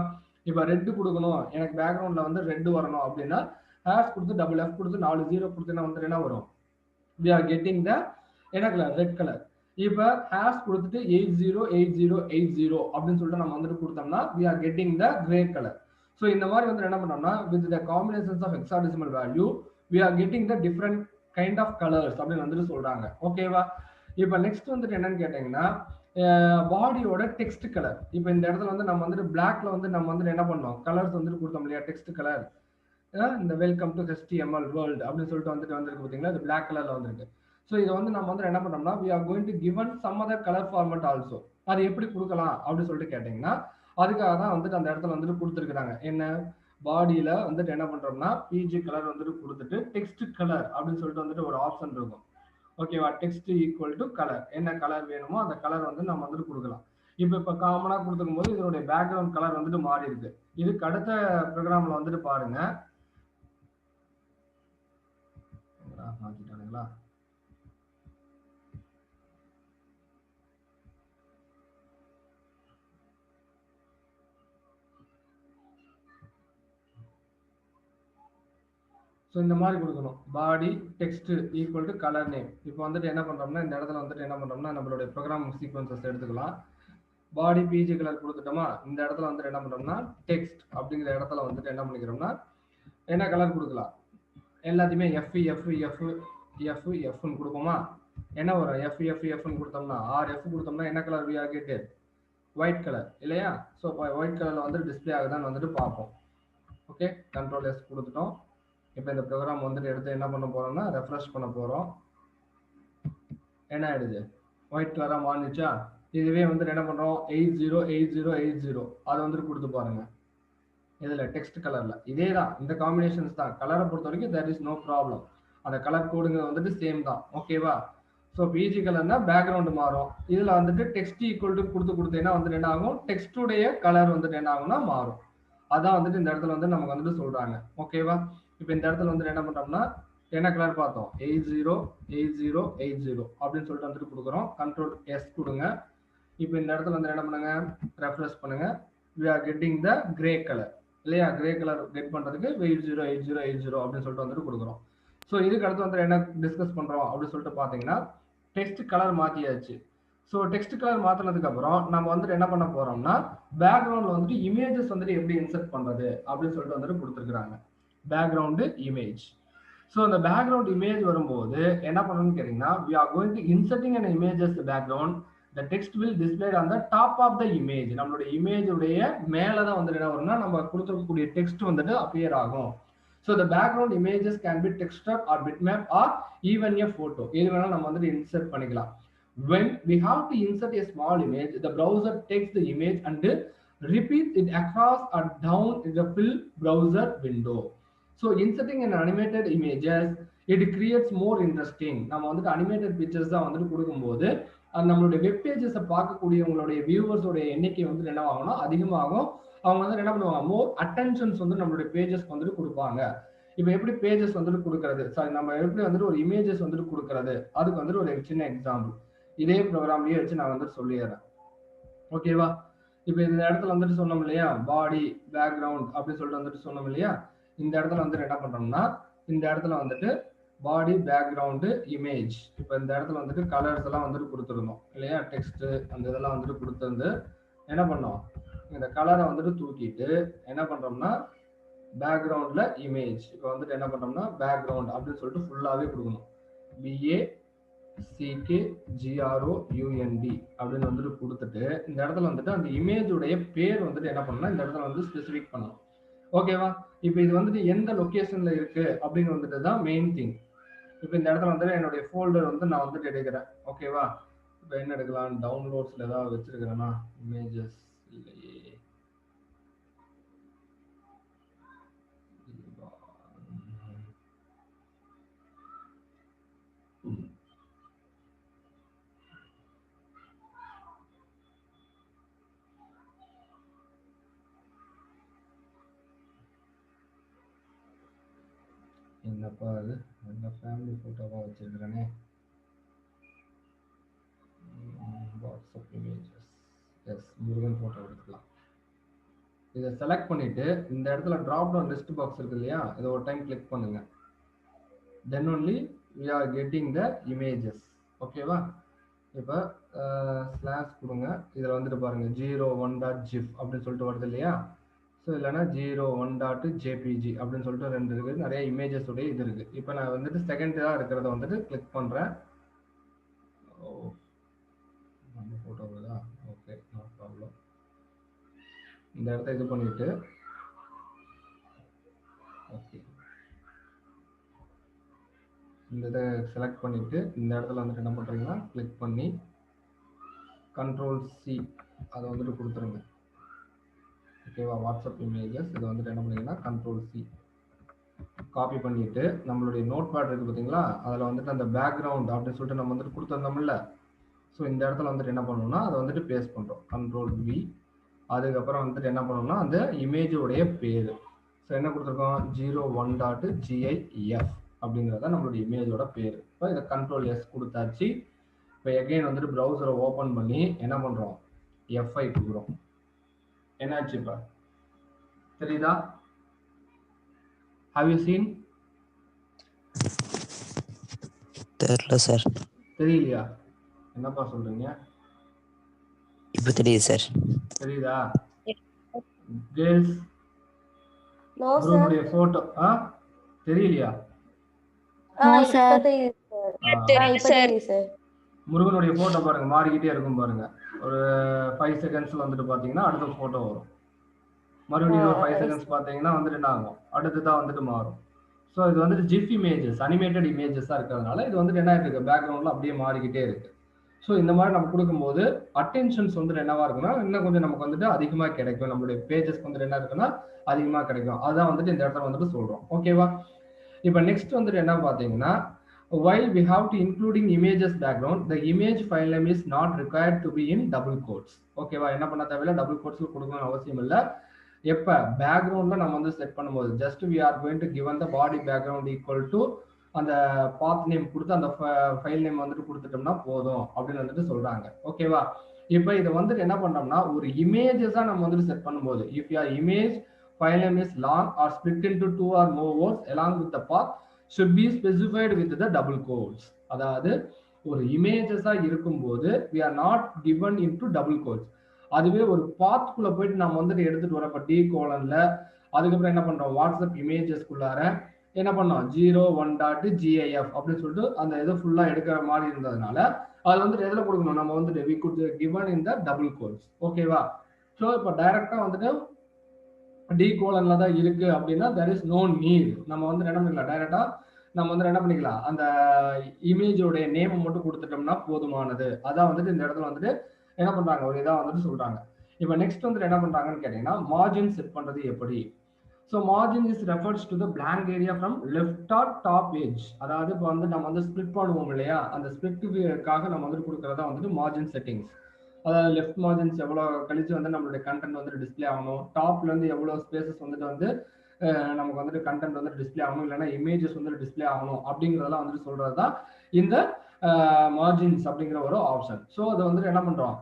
இப்போ ரெட் கொடுக்கணும், எனக்கு பேக்ரவுண்ட்ல வந்து ரெட் வரணும் அப்படின்னா ஹேஷ் கொடுத்து டபுள் எஃப் கொடுத்து 4 0 கொடுத்தீங்கன்னா வந்து என்ன வரும், we are getting the என்ன கலர், ரெட் கலர். இப்போ ஹேஷ் கொடுத்துட்டு 808080 அப்படின்னு சொல்லிட்டு நம்ம வந்துட்டு கொடுத்தோம்னா we are getting the gray color. So இந்த மாதிரி வந்து என்ன பண்ணோம்னா with the combinations of hexadecimal value we are getting the different kind of colors அப்படின்னு வந்துட்டு சொல்றாங்க. ஓகேவா? இப்போ நெக்ஸ்ட் வந்துட்டு என்னன்னு கேட்டீங்கன்னா பாடியோட டெக்ஸ்ட் கலர். இப்போ இந்த இடத்துல வந்து நம்ம வந்துட்டு பிளாக்ல வந்து நம்ம வந்து என்ன பண்ணோம், கலர்ஸ் வந்துட்டு கொடுத்தோம் இல்லையா, டெக்ஸ்ட் கலர். இந்த வெல்கம் டு HTML வேர்ல்ட் அப்படின்னு சொல்லிட்டு வந்துட்டு வந்திருக்கு பார்த்தீங்களா, இது பிளாக் கலர்ல வந்திருக்கு. ஸோ இதை வந்து நம்ம வந்து என்ன பண்ணோம்னா we are going to given some other color format also. அது எப்படி கொடுக்கலாம் அப்படின்னு சொல்லிட்டு கேட்டீங்கன்னா அதுக்காக தான் வந்துட்டு அந்த இடத்துல வந்துட்டு கொடுத்துருக்காங்க. என்ன, பாடியில வந்துட்டு என்ன பண்றோம்னா பிஜி கலர் வந்துட்டு கொடுத்துட்டு டெக்ஸ்ட் கலர் அப்படின்னு சொல்லிட்டு வந்துட்டு ஒரு ஆப்ஷன் இருக்கும். ஓகேவா? டெக்ஸ்ட் ஈக்குவல் டு கலர், என்ன கலர் வேணுமோ அந்த கலர் வந்து நம்ம வந்துட்டு கொடுக்கலாம். இப்போ காமனா கொடுத்துக்கும் போது இதனுடைய பேக்ரவுண்ட் கலர் வந்துட்டு மாறி இருக்கு. இதுக்கு அடுத்த ப்ரோக்ராம்ல வந்துட்டு பாருங்க. மாத்திட்டானுங்களா? ஸோ இந்த மாதிரி கொடுக்கணும், body text equal to colour name. இப்போ வந்துட்டு என்ன பண்றோம்னா இந்த இடத்துல வந்துட்டு என்ன பண்றோம்னா நம்மளுடைய ப்ரோக்ராம் சீக்வன்சஸ் எடுத்துக்கலாம். பாடி பிஜி கலர் கொடுத்துட்டோமா, இந்த இடத்துல வந்துட்டு என்ன பண்றோம்னா டெக்ஸ்ட் அப்படிங்கிற இடத்துல வந்துட்டு என்ன பண்ணிக்கிறோம்னா என்ன கலர் கொடுக்கலாம், எல்லாத்தையுமே எஃப்னு கொடுப்போமா. என்ன வரும், எஃப்னு கொடுத்தோம்னா 6 எஃப் கொடுத்தோம்னா என்ன colour we are getting white colour இல்லையா. ஸோ ஒயிட் கலர்ல வந்து டிஸ்பிளே ஆகுதான்னு வந்துட்டு பார்ப்போம். ஓகே, கண்ட்ரோல் எஸ் கொடுத்துட்டோம். இப்போ இந்த ப்ரோக்ராம் வந்துட்டு எடுத்து என்ன பண்ண போறோம்னா ரெஃப்ரெஷ் பண்ண போறோம். என்ன ஆயிடுது, ஒயிட் கலரா மாறிடுச்சா. இதுவே வந்துட்டு என்ன பண்றோம் 808080 அதை வந்துட்டு கொடுத்து பாருங்க. இதுல டெக்ஸ்ட் கலர்ல இதே தான், இந்த காம்பினேஷன்ஸ் தான். கலரை பொறுத்த வரைக்கும் there is no problem. அந்த கலர் கோடுங்க வந்துட்டு சேம் தான். ஓகேவா? ஸோ பிஜி கலர்னா பேக்ரவுண்ட் மாறும். இதுல வந்துட்டு டெக்ஸ்ட் ஈக்குவல் டு கொடுத்தீங்கன்னா வந்துட்டு என்ன ஆகும், டெக்ஸ்டுடைய கலர் வந்துட்டு என்ன ஆகும்னா மாறும். அதான் வந்துட்டு இந்த இடத்துல வந்து நமக்கு வந்துட்டு சொல்றாங்க. ஓகேவா? இப்போ இந்த இடத்துல வந்துட்டு என்ன பண்றோம்னா என்ன கலர் பார்த்தோம், 808080 அப்படின்னு சொல்லிட்டு வந்துட்டு கொடுக்குறோம். கண்ட்ரோல் எஸ் கொடுங்க. இப்போ இந்த இடத்துல வந்து என்ன பண்ணுங்க, ரெஃப்ரெஷ் பண்ணுங்க. we are getting the gray color இல்லையா. கிரே கலர் கெட் பண்றதுக்கு 808080 அப்படின்னு சொல்லிட்டு வந்துட்டு கொடுக்குறோம். ஸோ இதுக்கு அடுத்து வந்து என்ன டிஸ்கஸ் பண்றோம் அப்படின்னு சொல்லிட்டு பாத்தீங்கன்னா டெக்ஸ்ட் கலர் மாத்தியாச்சு. ஸோ டெக்ஸ்ட் கலர் மாத்தினதுக்கு அப்புறம் நம்ம வந்துட்டு என்ன பண்ண போறோம்னா பேக்ரவுண்ட்ல வந்துட்டு இமேஜஸ் வந்துட்டு எப்படி இன்சர்ட் பண்றது அப்படின்னு சொல்லிட்டு வந்துட்டு கொடுத்துருக்காங்க. Background image. ஸோ அந்த பேக்ரவுண்ட் இமேஜ் வரும்போது என்ன பண்ணணும்னு கேட்டீங்கன்னா we are going to inserting an image as the background. The text will displayed on the top of the image. நம்மளுடைய இமேஜ் உடைய மேல தான் வந்துட்டு என்ன வரும்னா நம்ம கொடுத்துருக்கக்கூடிய டெக்ஸ்ட் வந்துட்டு அப்பியர் ஆகும். So the background images can be textured or bitmap or even a photo. இது வேணா நம்ம வந்துட்டு இன்சர்ட் பண்ணிக்கலாம். When we have to insert a small image, the browser takes the image and repeats it across or down in the full browser window. So inserting an animated images, it creates more interesting. நம்ம வந்துட்டு animated pictures தான் வந்துட்டு கொடுக்கும்போது நம்மளுடைய web பேஜஸை பார்க்கக்கூடியவங்களுடைய வியூவர்ஸோட எண்ணிக்கை வந்து என்ன ஆகும்னா அதிகமாகும். அவங்க வந்து என்ன பண்ணுவாங்க, மோர் அட்டென்ஷன்ஸ் வந்து நம்மளுடைய பேஜஸ்க்கு வந்துட்டு கொடுப்பாங்க. இப்போ எப்படி பேஜஸ் வந்துட்டு கொடுக்கறது, சாரி நம்ம எப்படி வந்துட்டு ஒரு இமேஜஸ் வந்துட்டு கொடுக்கறது, அதுக்கு வந்துட்டு ஒரு சின்ன எக்ஸாம்பிள் இதே ப்ரோக்ராம்லயே வச்சு நான் வந்துட்டு சொல்லிடுறேன். ஓகேவா? இப்போ இந்த இடத்துல வந்துட்டு சொன்னோம் இல்லையா பாடி பேக்ரவுண்ட் அப்படின்னு சொல்லிட்டு வந்துட்டு சொன்னோம் இல்லையா. இந்த இடத்துல வந்துட்டு என்ன பண்றோம்னா இந்த இடத்துல வந்துட்டு பாடி பேக்ரவுண்டு இமேஜ். இப்போ இந்த இடத்துல வந்துட்டு கலர்ஸ் எல்லாம் வந்துட்டு கொடுத்துருந்தோம் இல்லையா, டெக்ஸ்ட் அந்த இதெல்லாம் வந்துட்டு கொடுத்துருந்து என்ன பண்ணோம், இந்த கலரை வந்துட்டு தூக்கிட்டு என்ன பண்றோம்னா பேக்ரவுண்ட்ல இமேஜ். இப்போ வந்துட்டு என்ன பண்றோம்னா பேக்ரவுண்ட் அப்படின்னு சொல்லிட்டு ஃபுல்லாவே கொடுக்கணும். BACKGROUND அப்படின்னு வந்துட்டு கொடுத்துட்டு இந்த இடத்துல வந்துட்டு அந்த இமேஜுடைய பேர் வந்துட்டு என்ன பண்ணணும் இந்த இடத்துல வந்து ஸ்பெசிஃபிக் பண்ணணும். ஓகேவா? இப்போ இது வந்துட்டு எந்த லொகேஷன்ல இருக்கு அப்படின்னு வந்துட்டு தான் மெயின் திங். இப்போ இந்த இடத்துல வந்துட்டு என்னுடைய ஃபோல்டர் வந்து நான் வந்துட்டு எடுக்கிறேன். ஓகேவா? இப்போ என்ன எடுக்கலாம்? டவுன்லோட்ஸ்ல ஏதாவது வச்சிருக்கிறேன்னா இமேஜஸ் இல்லையே. என்னப்பா அது? நல்ல ஃபேமிலி ஃபோட்டோவாக வச்சிருக்கிறேனே. WhatsApp images. Yes, Murugan photo எடுத்துக்கலாம். இதை செலக்ட் பண்ணிட்டு இந்த இடத்துல ட்ராப் டவுன் லிஸ்ட் பாக்ஸ் இருக்கு இல்லையா, இதை ஒரு டைம் கிளிக் பண்ணுங்க. Then only we are getting the images. ஓகேவா? இப்போ ஸ்லாஷ் கொடுங்க. இதில் வந்துட்டு பாருங்க 01.gif அப்படின்னு சொல்லிட்டு வருது இல்லையா. ஸோ இல்லைன்னா 01.jpg அப்படின்னு சொல்லிட்டு 2 இருக்குது. நிறைய இமேஜஸ் உடைய இது இருக்குது. இப்போ நான் வந்துட்டு செகண்டாக இருக்கிறத வந்துட்டு கிளிக் பண்ணுறேன். ஓ, நம்ம ஃபோட்டோ வருதா? Okay, no problem. இந்த இடத்த இது பண்ணிட்டு ஓகே, இந்த இதை செலக்ட் பண்ணிட்டு இந்த இடத்துல வந்துட்டு என்ன பண்ணுறீங்கன்னா கிளிக் பண்ணி Ctrl+C அதை வந்துட்டு கொடுத்துருங்க. ஓகேவா? வாட்ஸ்அப் இமேஜஸ் இதை வந்துட்டு என்ன பண்ணீங்கன்னா Ctrl+C காப்பி பண்ணிட்டு நம்மளுடைய நோட் பேட் இருக்குது பார்த்தீங்களா, அதில் வந்துட்டு அந்த பேக்ரவுண்ட் அப்படின்னு சொல்லிட்டு நம்ம வந்துட்டு கொடுத்துருந்தோம்ல. ஸோ இந்த இடத்துல வந்துட்டு என்ன பண்ணணும்னா அதை வந்துட்டு பேஸ்ட் பண்ணுறோம். Ctrl+V. அதுக்கப்புறம் வந்துட்டு என்ன பண்ணணும்னா அந்த இமேஜோடைய பேர். ஸோ என்ன கொடுத்துருக்கோம்? 01.gif அப்படிங்கிறத நம்மளுடைய இமேஜோட பேர். இப்போ இதை Ctrl+S கொடுத்தாச்சு. இப்போ எகைன் வந்துட்டு ப்ரௌசரை ஓப்பன் பண்ணி என்ன பண்ணுறோம்? F5 கொடுக்குறோம். என்னாச்சு இப்போ தெரியுதா? Have you seen? தெரியல சார். தெரியலையா? என்னப்பா சொல்றீங்க? இப்போ தெரியுது சார். தெரியுதா? கேர்ள்ஸ், நோ முருகனுடைய போட்டோ தெரியலையா? சார். முருகனுடைய போட்டோ பாருங்க, மாறிக்கிட்டே இருக்கும் பாருங்க. ஒரு 5 செகண்ட்ஸ்ல வந்துட்டு பாத்தீங்கன்னா அடுத்த போட்டோ வரும். மறுபடியும் ஒரு 5 செகண்ட்ஸ் பாத்தீங்கன்னா வந்துட்டு என்ன ஆகும்? அடுத்ததான் வந்துட்டு மாறும். ஸோ இது வந்துட்டு ஜிஃப் இமேஜஸ், அனிமேட்டட் இமேஜஸாக இருக்கிறதுனால இது வந்துட்டு என்ன இருக்கு? பேக்ரவுண்ட்ல அப்படியே மாறிக்கிட்டே இருக்கு. ஸோ இந்த மாதிரி நம்ம கொடுக்கும்போது அட்டென்ஷன்ஸ் வந்துட்டு என்னவா இருக்குன்னா இன்னும் கொஞ்சம் நமக்கு வந்துட்டு அதிகமாக கிடைக்கும். நம்மளுடைய பேஜஸ்க்கு வந்துட்டு என்ன இருக்குன்னா அதிகமாக கிடைக்கும். அதுதான் வந்துட்டு இந்த இடத்துல வந்துட்டு சொல்றோம். ஓகேவா? இப்போ நெக்ஸ்ட் வந்துட்டு என்ன பார்த்தீங்கன்னா, while we have to including images background, the image file name is not required to be in double quotes. ஓகேவா? என்ன பண்ண தேவையில்ல, டபுள் கோட்ஸ்ல கொடுக்கணும்னு அவசியம் இல்லை. எப்போ பேக்ரவுண்ட்ல நம்ம வந்து செட் பண்ணும்போது just we are going to given the body background equal to அந்த பாத் நேம் கொடுத்து அந்த ஃபைல் நேம் வந்துட்டு கொடுத்துட்டோம்னா போதும் அப்படின்னு வந்துட்டு சொல்றாங்க. ஓகேவா? இப்போ இதை வந்துட்டு என்ன பண்றோம்னா ஒரு இமேஜஸா நம்ம வந்துட்டு செட் பண்ணும்போது if your image file name is long or split into 2 or more words along with the path should be specified with the double quotes. அதாவது ஒரு இமேஜஸா இருக்கும்போது we are not given into double quotes. அதுவே ஒரு பாத்குள்ள போயிட்டு நம்ம வந்துட்டு எடுத்துட்டு வரப்ப D:, அதுக்கப்புறம் என்ன பண்றோம்? வாட்ஸ்அப் இமேஜஸ்குள்ளார என்ன பண்ணோம்? 01.gif அப்படின்னு சொல்லிட்டு அந்த இதை ஃபுல்லா எடுக்கிற மாதிரி இருந்ததுனால அது வந்துட்டு எதுல கொடுக்கணும்? நம்ம வந்துட்டு we could given in the double quotes. ஓகேவா? ஸோ இப்போ டைரக்டா வந்துட்டு D:, தான் இருக்கு அப்படின்னா there is no need. நம்ம வந்து என்ன பண்ணிக்கலாம்? டைரக்டா நம்ம வந்து என்ன பண்ணிக்கலாம்? அந்த இமேஜோடைய நேம் மட்டும் கொடுத்துட்டோம்னா போதுமானது. அதான் வந்துட்டு இந்த இடத்துல வந்துட்டு என்ன பண்றாங்க? ஒரு இதாக வந்துட்டு சொல்றாங்க. இப்போ நெக்ஸ்ட் வந்துட்டு என்ன பண்றாங்கன்னு கேட்டீங்கன்னா மார்ஜின் செட் பண்றது எப்படி? So margin is refers to the blank area from left or top edge. அதாவது இப்போ வந்து நம்ம வந்து ஸ்பிளிட் பண்ணுவோம் இல்லையா, அந்த ஸ்பிளிட்டுக்காக நம்ம வந்துட்டு கொடுக்குறதா வந்துட்டு மார்ஜின் செட்டிங்ஸ். அதாவது லெஃப்ட் மார்ஜின்ஸ் எவ்வளோ கழிச்சு வந்து நம்மளுடைய கண்டென்ட் வந்து டிஸ்பிளே ஆகணும், டாப்ல இருந்து எவ்வளோ ஸ்பேசஸ் வந்துட்டு வந்து நமக்கு வந்துட்டு கண்டென்ட் வந்து டிஸ்பிளே ஆகணும், இல்லைன்னா இமேஜஸ் வந்து டிஸ்பிளே ஆகணும் அப்படிங்கிறதெல்லாம் வந்துட்டு சொல்றது தான் இந்த மார்ஜின்ஸ் அப்படிங்கிற ஒரு ஆப்ஷன். ஸோ அதை வந்துட்டு என்ன பண்றோம்?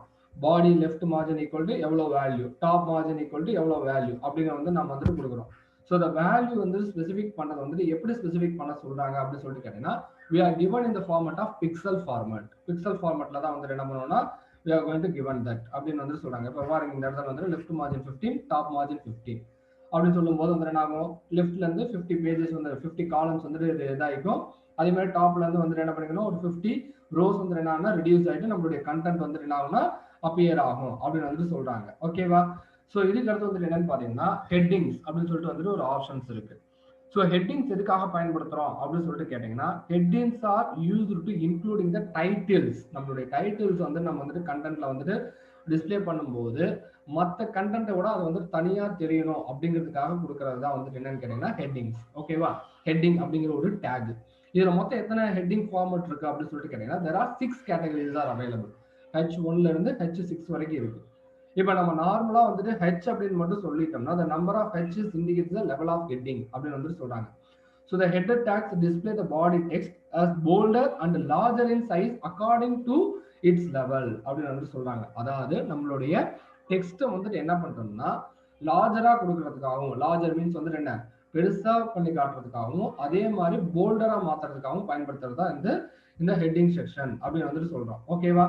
பாடி லெஃப்ட் மார்ஜின் ஈக்குவல் டு எவ்வளோ value, top margin equal to எவ்வளோ வேல்யூ அப்படிங்கிற வந்து நம்ம வந்துட்டு கொடுக்குறோம். ஸோ இந்த வேல்யூ வந்து ஸ்பெசிஃபிக் பண்ணது வந்துட்டு எப்படி ஸ்பெசிஃபிக் பண்ண சொல்றாங்க அப்படின்னு சொல்லிட்டு கேட்டீங்கன்னா we are given in the format of pixel format. Pixel ஃபார்மேட்ல தான் வந்துட்டு என்ன பண்ணுவோம்னா we are going to given that அப்படின்னு வந்து சொல்றாங்க. இப்போ பாருங்க இந்த இடத்துல வந்து லெஃப்ட் மார்ஜின் 15, டாப் மார்ஜின் 15 அப்படின்னு சொல்லும்போது வந்து என்ன ஆகும்? லெஃப்ட்ல இருந்து 50 பேஜஸ் வந்து 50 காலம்ஸ் வந்துட்டு இதாகிக்கும். அதே மாதிரி டாப்ல இருந்து வந்துட்டு என்ன பண்ணிக்கணும்? ஒரு 50 ரோஸ் வந்து என்ன ஆகுனா ரெடியூஸ் ஆகிட்டு நம்மளுடைய கண்டென்ட் வந்துட்டு என்ன ஆகும்னா அப்பியர் ஆகும் அப்படின்னு வந்துட்டு சொல்றாங்க. ஓகேவா? ஸோ இதுக்கு அடுத்து வந்துட்டு என்னன்னு பார்த்தீங்கன்னா ஹெட்டிங்ஸ் அப்படின்னு சொல்லிட்டு வந்துட்டு ஒரு ஆப்ஷன்ஸ் இருக்கு. ஸோ ஹெட்டிங்ஸ் எதுக்காக பயன்படுத்துறோம் அப்படின்னு சொல்லிட்டு கேட்டீங்கன்னா, headings R used to including the titles. நம்மளுடைய டைட்டில்ஸ் வந்து நம்ம வந்துட்டு கண்டென்ட்ல வந்துட்டு டிஸ்ப்ளே பண்ணும்போது மற்ற கண்டென்ட்டை விட அது வந்து தனியா தெரியணும் அப்படிங்கிறதுக்காக கொடுக்கறது தான் வந்துட்டு என்னன்னு கேட்டீங்கன்னா ஹெட்டிங்ஸ். ஓகேவா? ஹெட்டிங் அப்படிங்கிற ஒரு டேக். இதுல மொத்தம் எத்தனை ஹெட்டிங் ஃபார்மட் இருக்கு அப்படின்னு சொல்லிட்டு கேட்டீங்கன்னா, there are 6 categories are available. H1 ல இருந்து H6 வரைக்கும் இருக்கு. இப்போ நம்ம நார்மலா வந்துட்டு H அப்படின்னு மட்டும் சொல்லிட்டோம்னா the number of H's indicates the level of heading அப்படின்னு வந்து சொல்றாங்க. So the header tags display the body text as bolder and larger in size according to its level அப்படின்னு வந்து சொல்றாங்க. அதாவது நம்மளுடைய டெக்ஸ்ட்டை வந்துட்டு என்ன பண்றோம்னா லார்ஜரா கொடுக்கறதுக்காகவும், லார்ஜர் மீன்ஸ் வந்துட்டு என்ன பெருசா பண்ணி காட்டுறதுக்காகவும், அதே மாதிரி போல்டரா மாத்துறதுக்காகவும் பயன்படுத்துறது தான் இந்த ஹெட்டிங் செக்ஷன் அப்படின்னு வந்துட்டு சொல்றோம். ஓகேவா?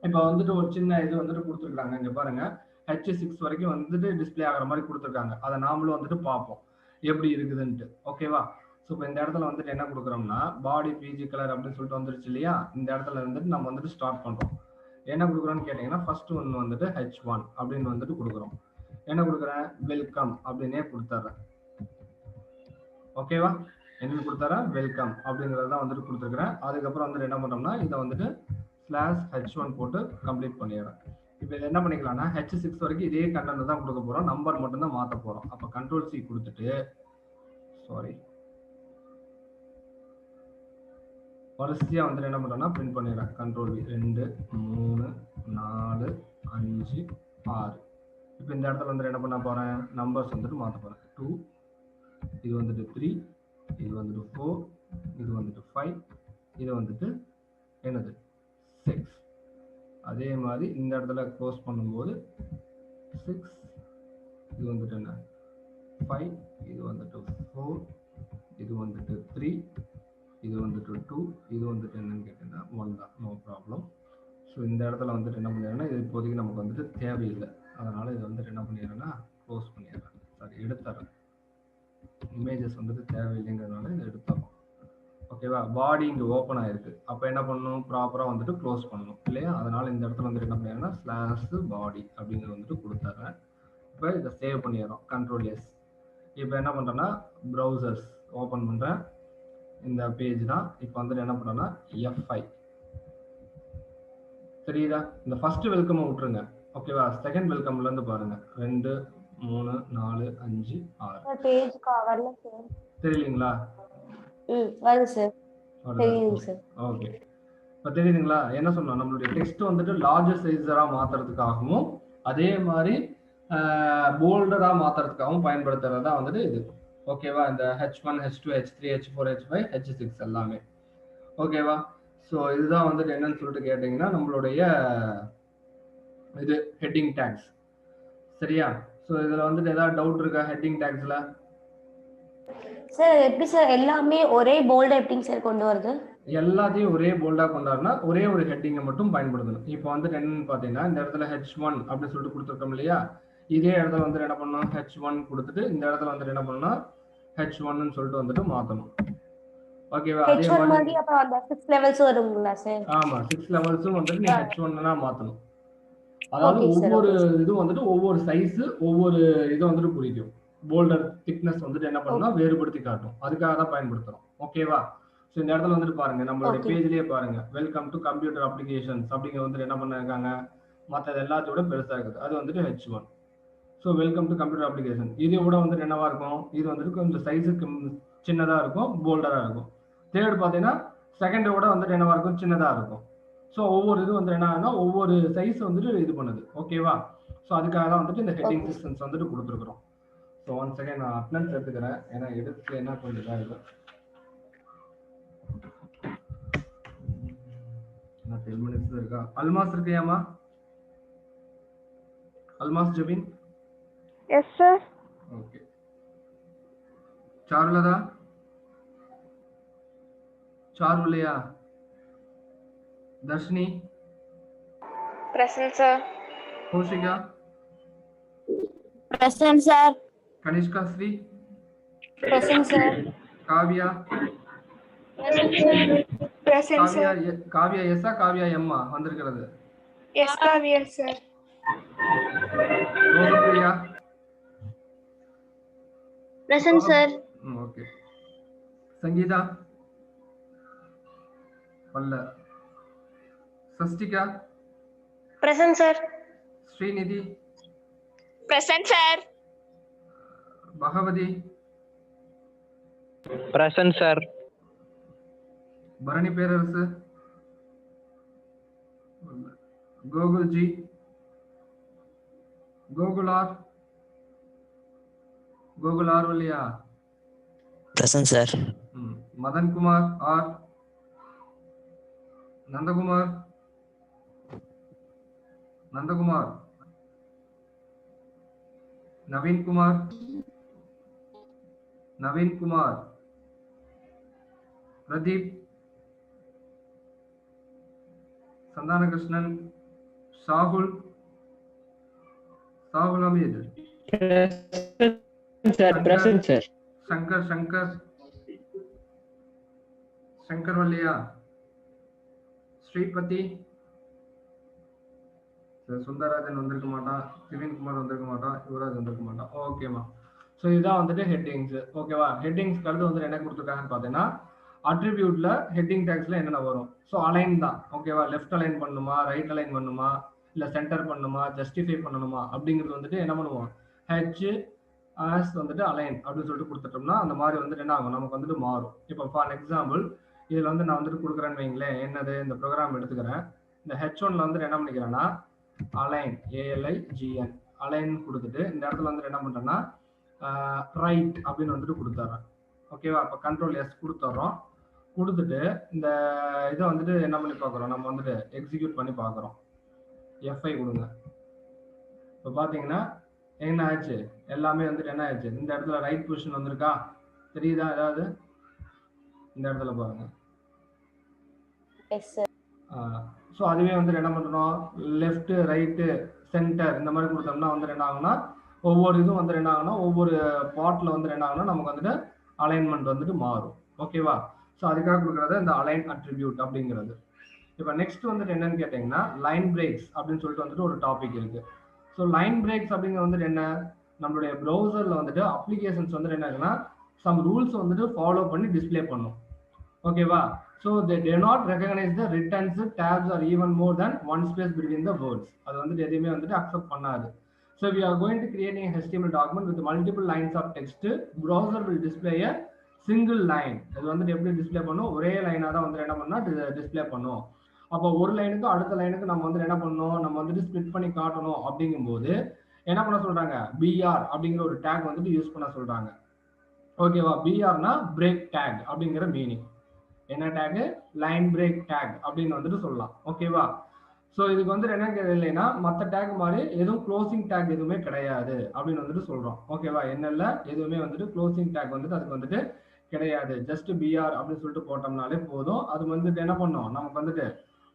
இப்போ வந்துட்டு ஒரு சின்ன இது வந்துட்டு கொடுத்துருக்காங்க. இங்க பாருங்க, H6 வரைக்கும் வந்துட்டு டிஸ்பிளே ஆகிற மாதிரி கொடுத்துருக்காங்க. அதை நாமளும் வந்துட்டு பார்ப்போம் எப்படி இருக்குதுன்ட்டு. ஓகேவா? ஸோ இப்போ இந்த இடத்துல வந்துட்டு என்ன கொடுக்குறோம்னா பாடி பிஜி கலர் அப்படின்னு சொல்லிட்டு வந்துருச்சு இல்லையா? இந்த இடத்துல வந்துட்டு நம்ம வந்துட்டு ஸ்டார்ட் பண்றோம். என்ன கொடுக்குறோம்னு கேட்டீங்கன்னா, ஃபர்ஸ்ட் ஒன்று வந்துட்டு H1 அப்படின்னு வந்துட்டு கொடுக்குறோம். என்ன கொடுக்குறேன்? வெல்கம் அப்படின்னே கொடுத்துட்றேன். ஓகேவா? என்ன கொடுத்தாரேன்? வெல்கம் அப்படிங்கிறத வந்துட்டு கொடுத்துருக்குறேன். அதுக்கப்புறம் வந்துட்டு என்ன பண்ணோம்னா இதை வந்துட்டு /H1 போட்டு கம்ப்ளீட் பண்ணிடுறேன். இப்போ இதை என்ன பண்ணிக்கலாம்னா H6 வரைக்கும் இதே கண்டென்ட் தான் கொடுக்க போறோம், நம்பர் மட்டும் தான் மாற்ற போறோம். அப்போ Ctrl C கொடுத்துட்டு வரிசையா வந்துட்டு என்ன பண்றோம்னா பிரிண்ட் பண்ணிடுறேன். Ctrl V 2 3 4 5 6. இப்போ இந்த இடத்துல வந்துட்டு என்ன பண்ண போறேன்? நம்பர்ஸ் வந்துட்டு மாற்ற போறேன். 2, இது வந்துட்டு 3, இது வந்துட்டு 4, இது வந்துட்டு 5, இது வந்துட்டு என்னது 6. அதே மாதிரி இந்த இடத்துல க்ளோஸ் பண்ணும்போது 6, இது வந்துட்டு என்ன 5, இது வந்துட்டு 4, இது வந்துட்டு 3, இது வந்துட்டு 2, இது வந்துட்டு என்னன்னு கேட்டீங்கன்னா 1 தான். No problem. ஸோ இந்த இடத்துல வந்துட்டு என்ன பண்ணிடுறேன்னா இது இப்போதைக்கு நமக்கு வந்துட்டு தேவையில்லை, அதனால இது வந்துட்டு என்ன பண்ணிடுறேன்னா க்ளோஸ் பண்ணிடுறேன். சாரி, எடுத்துறேன். இமேஜஸ் வந்துட்டு தேவையில்லைங்கிறதுனால இதை எடுத்துறோம். ஓகேவா? பாடி இங்கே ஓப்பன் ஆயிருக்கு. அப்போ என்ன பண்ணணும்? ப்ராப்பராக வந்துட்டு க்ளோஸ் பண்ணணும் இல்லையா? அதனால இந்த இடத்துல வந்துட்டு என்ன பண்ணிடுறேன்னா /body அப்படிங்கிறது வந்துட்டு கொடுத்துட்றேன். இப்போ இதை சேவ் பண்ணிடுறோம். Ctrl S. இப்போ என்ன பண்ணுறேன்னா ப்ரௌசர்ஸ் ஓப்பன் பண்ணுறேன். இந்த பேஜ் தான். இப்போ வந்துட்டு என்ன பண்ணுறேன்னா F5 தெரியுதா? இந்த ஃபர்ஸ்ட் வெல்கம் விட்டுருங்க. ஓகேவா? செகண்ட் வெல்கம்ல இருந்து பாருங்க. 2 3 4 5 6 பேஜ் கவர்ல சார் தெரியலீங்களா? வருது சார். தெரியுது சார். ஓகே, இப்போ தெரியுதுங்களா? என்ன சொன்னோம்? நம்மளுடைய டெக்ஸ்ட் வந்துட்டு லார்ஜர் சைஸரா மாத்துறதுக்காகவும் அதே மாதிரி போல்டரா மாத்துறதுக்காகவும் பயன்படுத்துறது தான் வந்துட்டு இது. ஓகேவா? இந்த H1 H2 H3 H4 H5 H6 எல்லாமே. ஓகேவா? ஸோ இதுதான் வந்துட்டு என்னன்னு சொல்லிட்டு கேட்டீங்கன்னா நம்மளுடைய இது ஹெட்டிங் டேக்ஸ். சரியா? ஸோ இதுல வந்துட்டு ஏதாவது டவுட் இருக்கா ஹெட்டிங் டேக்ஸ்ல? சார் எப்படி சார் எல்லாமே ஒரே போல்டா எப்படிங்க சார் கொண்டு வருது? எல்லாத்தையும் ஒரே போல்டா கொண்டாடுனா ஒரே ஒரு ஹெட்டிங்கை மட்டும் பயன்படுத்தணும். இப்போ வந்துட்டு என்னன்னு பார்த்தீங்கன்னா இந்த இடத்துல H1 அப்படின்னு சொல்லிட்டு கொடுத்துருக்கோம் இல்லையா? இதே இடத்துல வந்துட்டு என்ன பண்ணணும்? H1 கொடுத்துட்டு இந்த இடத்துல வந்துட்டு என்ன பண்ணணும்? H1ன்னு சொல்லிட்டு வந்துட்டு மாற்றணும். ஓகேவா? அதே மாதிரி அப்புறம் அந்த 6 லெவல்ஸ் வருங்களா சார்? ஆமா, 6 லெவல்ஸும் வந்துட்டு நீ H1னா மாற்றணும். அதாவது ஒவ்வொரு இது வந்துட்டு ஒவ்வொரு சைஸ் ஒவ்வொரு இது வந்துட்டு குறிக்கும். போல்டர் திக்னஸ் வந்துட்டு என்ன பண்ணா வேறுபடுத்தி காட்டும். அதுக்காக தான் பயன்படுத்துறோம். ஓகேவா? ஸோ இந்த இடத்துல வந்துட்டு பாருங்க, நம்மளுடைய பேஜ்லயே பாருங்க, வெல்கம் டு கம்ப்யூட்டர் அப்ளிகேஷன்ஸ் அப்படிங்கிற வந்துட்டு என்ன பண்ணிருக்காங்க, மற்றது எல்லாத்தோட பெருசா இருக்குது. அது வந்துட்டு H1. So welcome to computer application இது விட வந்துட்டு என்னவா இருக்கும்? இது வந்துட்டு கொஞ்சம் சைஸுக்கு சின்னதா இருக்கும், போல்டரா இருக்கும். தேர்ட் பார்த்தீங்கன்னா செகண்டை விட வந்துட்டு என்னவா இருக்கும்? சின்னதா இருக்கும். ஸோ ஒவ்வொரு இது வந்து என்னன்னா ஒவ்வொரு சைஸ் வந்துட்டு இது பண்ணுது. ஓகேவா? ஸோ அதுக்காக தான் வந்துட்டு இந்த ஹெட்டிங் சிஸ்டம்ஸ் வந்துட்டு கொடுத்துருக்குறோம். ஸோ ஒன் செகண்ட் நான் அட்டெண்டன்ஸ் எடுத்துக்கிறேன், ஏன்னா எடுத்து என்ன கொஞ்சம் இதாக இருக்கும். 10 minutes இருக்கா? அல்மாஸ் இருக்கியாமா? Almas Jabin? Yes sir. Okay. Charulatha? சாருலையா? Dharshini? Present sir. Kaushika? Present sir. Kanishka Sri? Present sir. Kavya? Present sir. Kavya எஸ்ஸா காவியா எம்மா வந்திருக்கிறது? S Kavya sir. Rosapriya? Present sir. Okay. Sangeetha வல்ல. Sashtika. Present, sir. Srinidhi. Present, sir. Bhagavathi. Present, sir. Bharani Perarasu. Gokulji. Gokular. Gokular வல்லியா. Present, sir. Madhankumar R. Nandakumar. Nandakumar. Naveenkumar. Naveenkumar. Pradeep. Santhanakrishnan. Sahul. Sahul Hameed. Present, sir. Shankar. Shankar வல்லியா. Sripathi. Sundararajan வந்திருக்க மாட்டான். சிவன்குமார் வந்திருக்க மாட்டான். யுவராஜ் வந்திருக்க மாட்டான். ஓகேமா. ஸோ இதுதான் வந்துட்டு ஹெட்டிங்ஸ். ஓகேவா. ஹெட்டிங்ஸ்க்கு அடுத்து வந்து என்ன கொடுத்துருக்காங்கன்னு பார்த்தீங்கன்னா அட்ரிபியூட்ல ஹெட்டிங் டேக்ஸ்ல என்னென்ன வரும். ஸோ அலைன் தான். ஓகேவா. லெஃப்ட் அலைன் பண்ணுமா, ரைட் அலைன் பண்ணுமா, இல்லை சென்டர் பண்ணுமா, ஜஸ்டிஃபை பண்ணணுமா அப்படிங்கிறது வந்துட்டு என்ன பண்ணுவோம், ஹெச் ஆஸ் வந்துட்டு அலைன் அப்படின்னு சொல்லிட்டு கொடுத்துட்டோம்னா அந்த மாதிரி வந்துட்டு என்ன ஆகும், நமக்கு வந்துட்டு மாறும். இப்போ ஃபார் எக்ஸாம்பிள் இதில் வந்து நான் வந்துட்டு கொடுக்குறேன்னு வைங்களேன், என்னது இந்த ப்ரோக்ராம் எடுத்துக்கிறேன். இந்த ஹெச்1ல வந்துட்டு என்ன பண்ணிக்கிறேன்னா அலைன் ALIGN அலைன் கொடுத்துட்டு இந்த இடத்துல வந்துட்டு என்ன பண்ணுறேன்னா ரைட் அப்படின்னு வந்துட்டு கொடுத்துட்றேன். ஓகேவா. அப்போ கண்ட்ரோல் எஸ் கொடுத்துட்றோம். கொடுத்துட்டு இந்த இதை வந்துட்டு என்ன பண்ணி பார்க்குறோம், நம்ம வந்துட்டு எக்ஸிக்யூட் பண்ணி பார்க்குறோம். F5 கொடுங்க. இப்போ பார்த்தீங்கன்னா என்ன ஆச்சு, எல்லாமே வந்துட்டு என்ன ஆச்சு, இந்த இடத்துல ரைட் பொசிஷன் வந்திருக்கா தெரியுதா ஏதாவது, இந்த இடத்துல பாருங்க. ஸோ அதுவே வந்துட்டு என்ன பண்ணுறோம், லெஃப்ட் ரைட்டு சென்டர் இந்த மாதிரி கொடுத்தோம்னா வந்துட்டு என்ன ஆகுனா ஒவ்வொரு இதுவும் வந்துட்டு என்ன ஆகுனா ஒவ்வொரு பாட்டில் வந்துட்டு என்ன ஆகுனா நமக்கு வந்துட்டு அலைன்மெண்ட் வந்துட்டு மாறும். ஓகேவா. ஸோ அதுக்காக கொடுக்குறது இந்த அலைன் அட்ரிபியூட் அப்படிங்கிறது. இப்போ நெக்ஸ்ட் வந்துட்டு என்னன்னு கேட்டிங்கன்னா லைன் பிரேக்ஸ் அப்படின்னு சொல்லிட்டு வந்துட்டு ஒரு டாபிக் இருக்கு. ஸோ லைன் பிரேக்ஸ் அப்படிங்கிறது வந்துட்டு என்ன, நம்மளுடைய ப்ரௌசரில் வந்துட்டு அப்ளிகேஷன்ஸ் வந்துட்டு என்ன ஆகுனா சம் ரூல்ஸ் வந்துட்டு ஃபாலோ பண்ணி டிஸ்பிளே பண்ணும். ஓகேவா. So they do not recognize the returns, tabs or even more than one space between the words. அது வந்துட்டு எதையுமே வந்துட்டு அக்செப்ட் பண்ணாது. So we are going to create a HTML document with multiple lines of text. Browser will display a single line. இது வந்துட்டு எப்படி display பண்ணும், ஒரே லைனாக தான் வந்துட்டு என்ன பண்ணா டிஸ்பிளே பண்ணும். அப்போ ஒரு லைனுக்கு அடுத்த லைனுக்கு நம்ம வந்துட்டு என்ன பண்ணணும், நம்ம வந்துட்டு ஸ்பிளிட் பண்ணி காட்டணும். அப்படிங்கும்போது என்ன பண்ண சொல்றாங்க, BR அப்படிங்கிற ஒரு டேக் வந்துட்டு யூஸ் பண்ண சொல்றாங்க. ஓகேவா. BRனா பிரேக் டேக் அப்படிங்கிற மீனிங். என்ன டேக், லைன் பிரேக் டேக் அப்படின்னு வந்துட்டு சொல்லலாம். ஓகேவா. ஸோ இதுக்கு வந்துட்டு என்ன இல்லைன்னா மற்ற டேக் மாதிரி எதுவும் க்ளோசிங் டேக் எதுவுமே கிடையாது அப்படின்னு வந்துட்டு சொல்றோம். ஓகேவா. என்னல்ல எதுவுமே வந்துட்டு க்ளோசிங் டேக் வந்துட்டு அதுக்கு வந்துட்டு கிடையாது. ஜஸ்ட் BR அப்படின்னு சொல்லிட்டு போட்டோம்னாலே போதும். அது வந்துட்டு என்ன பண்ணும், நமக்கு வந்துட்டு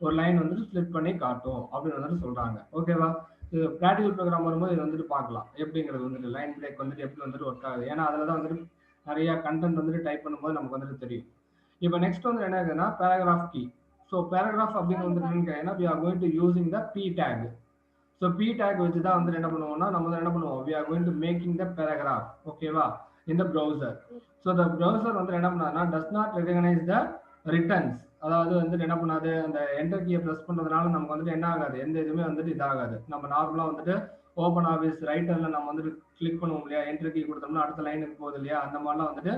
ஒரு லைன் வந்துட்டு ஸ்ப்ளிட் பண்ணி காட்டும் அப்படின்னு வந்துட்டு சொல்றாங்க. ஓகேவா. இது ப்ராக்டிகல் ப்ரோக்ராம் வரும்போது இது வந்துட்டு பார்க்கலாம் எப்படிங்கிறது வந்துட்டு லைன் பிரேக் வந்துட்டு எப்படி வந்துட்டு ஒர்க் ஆகுது. ஏன்னா அதில் தான் வந்துட்டு நிறைய கண்டென்ட் வந்துட்டு டைப் பண்ணும்போது நமக்கு வந்துட்டு தெரியும். இப்போ நெக்ஸ்ட் வந்து என்ன இருக்குன்னா பேராகிராஃப் கீ. ஸோ பேராகிராஃப் அப்படின்னு வந்துட்டு என்னன்னா we are going to using the P tag. So P tag வச்சு தான் வந்துட்டு என்ன பண்ணுவோம்னா நம்ம வந்து என்ன பண்ணுவோம், we are going to making the paragraph. ஓகேவா. இந்த browser. ஸோ the browser வந்துட்டு என்ன பண்ணாதுன்னா does not recognize the returns. அதாவது வந்துட்டு என்ன பண்ணாது, அந்த என்டர் கீயை ப்ரெஸ் பண்ணுறதுனால நமக்கு வந்துட்டு என்ன ஆகாது, எந்த இதுவுமே வந்துட்டு இதாகாது. நம்ம நார்மலாக வந்துட்டு ஓப்பன் ஆஃபீஸ் ரைட்டரில் நம்ம வந்துட்டு கிளிக் பண்ணுவோம் இல்லையா, என்டர் கீ கொடுத்தோம்னா அடுத்த லைனுக்கு போகுது இல்லையா, அந்த மாதிரிலாம் வந்துட்டு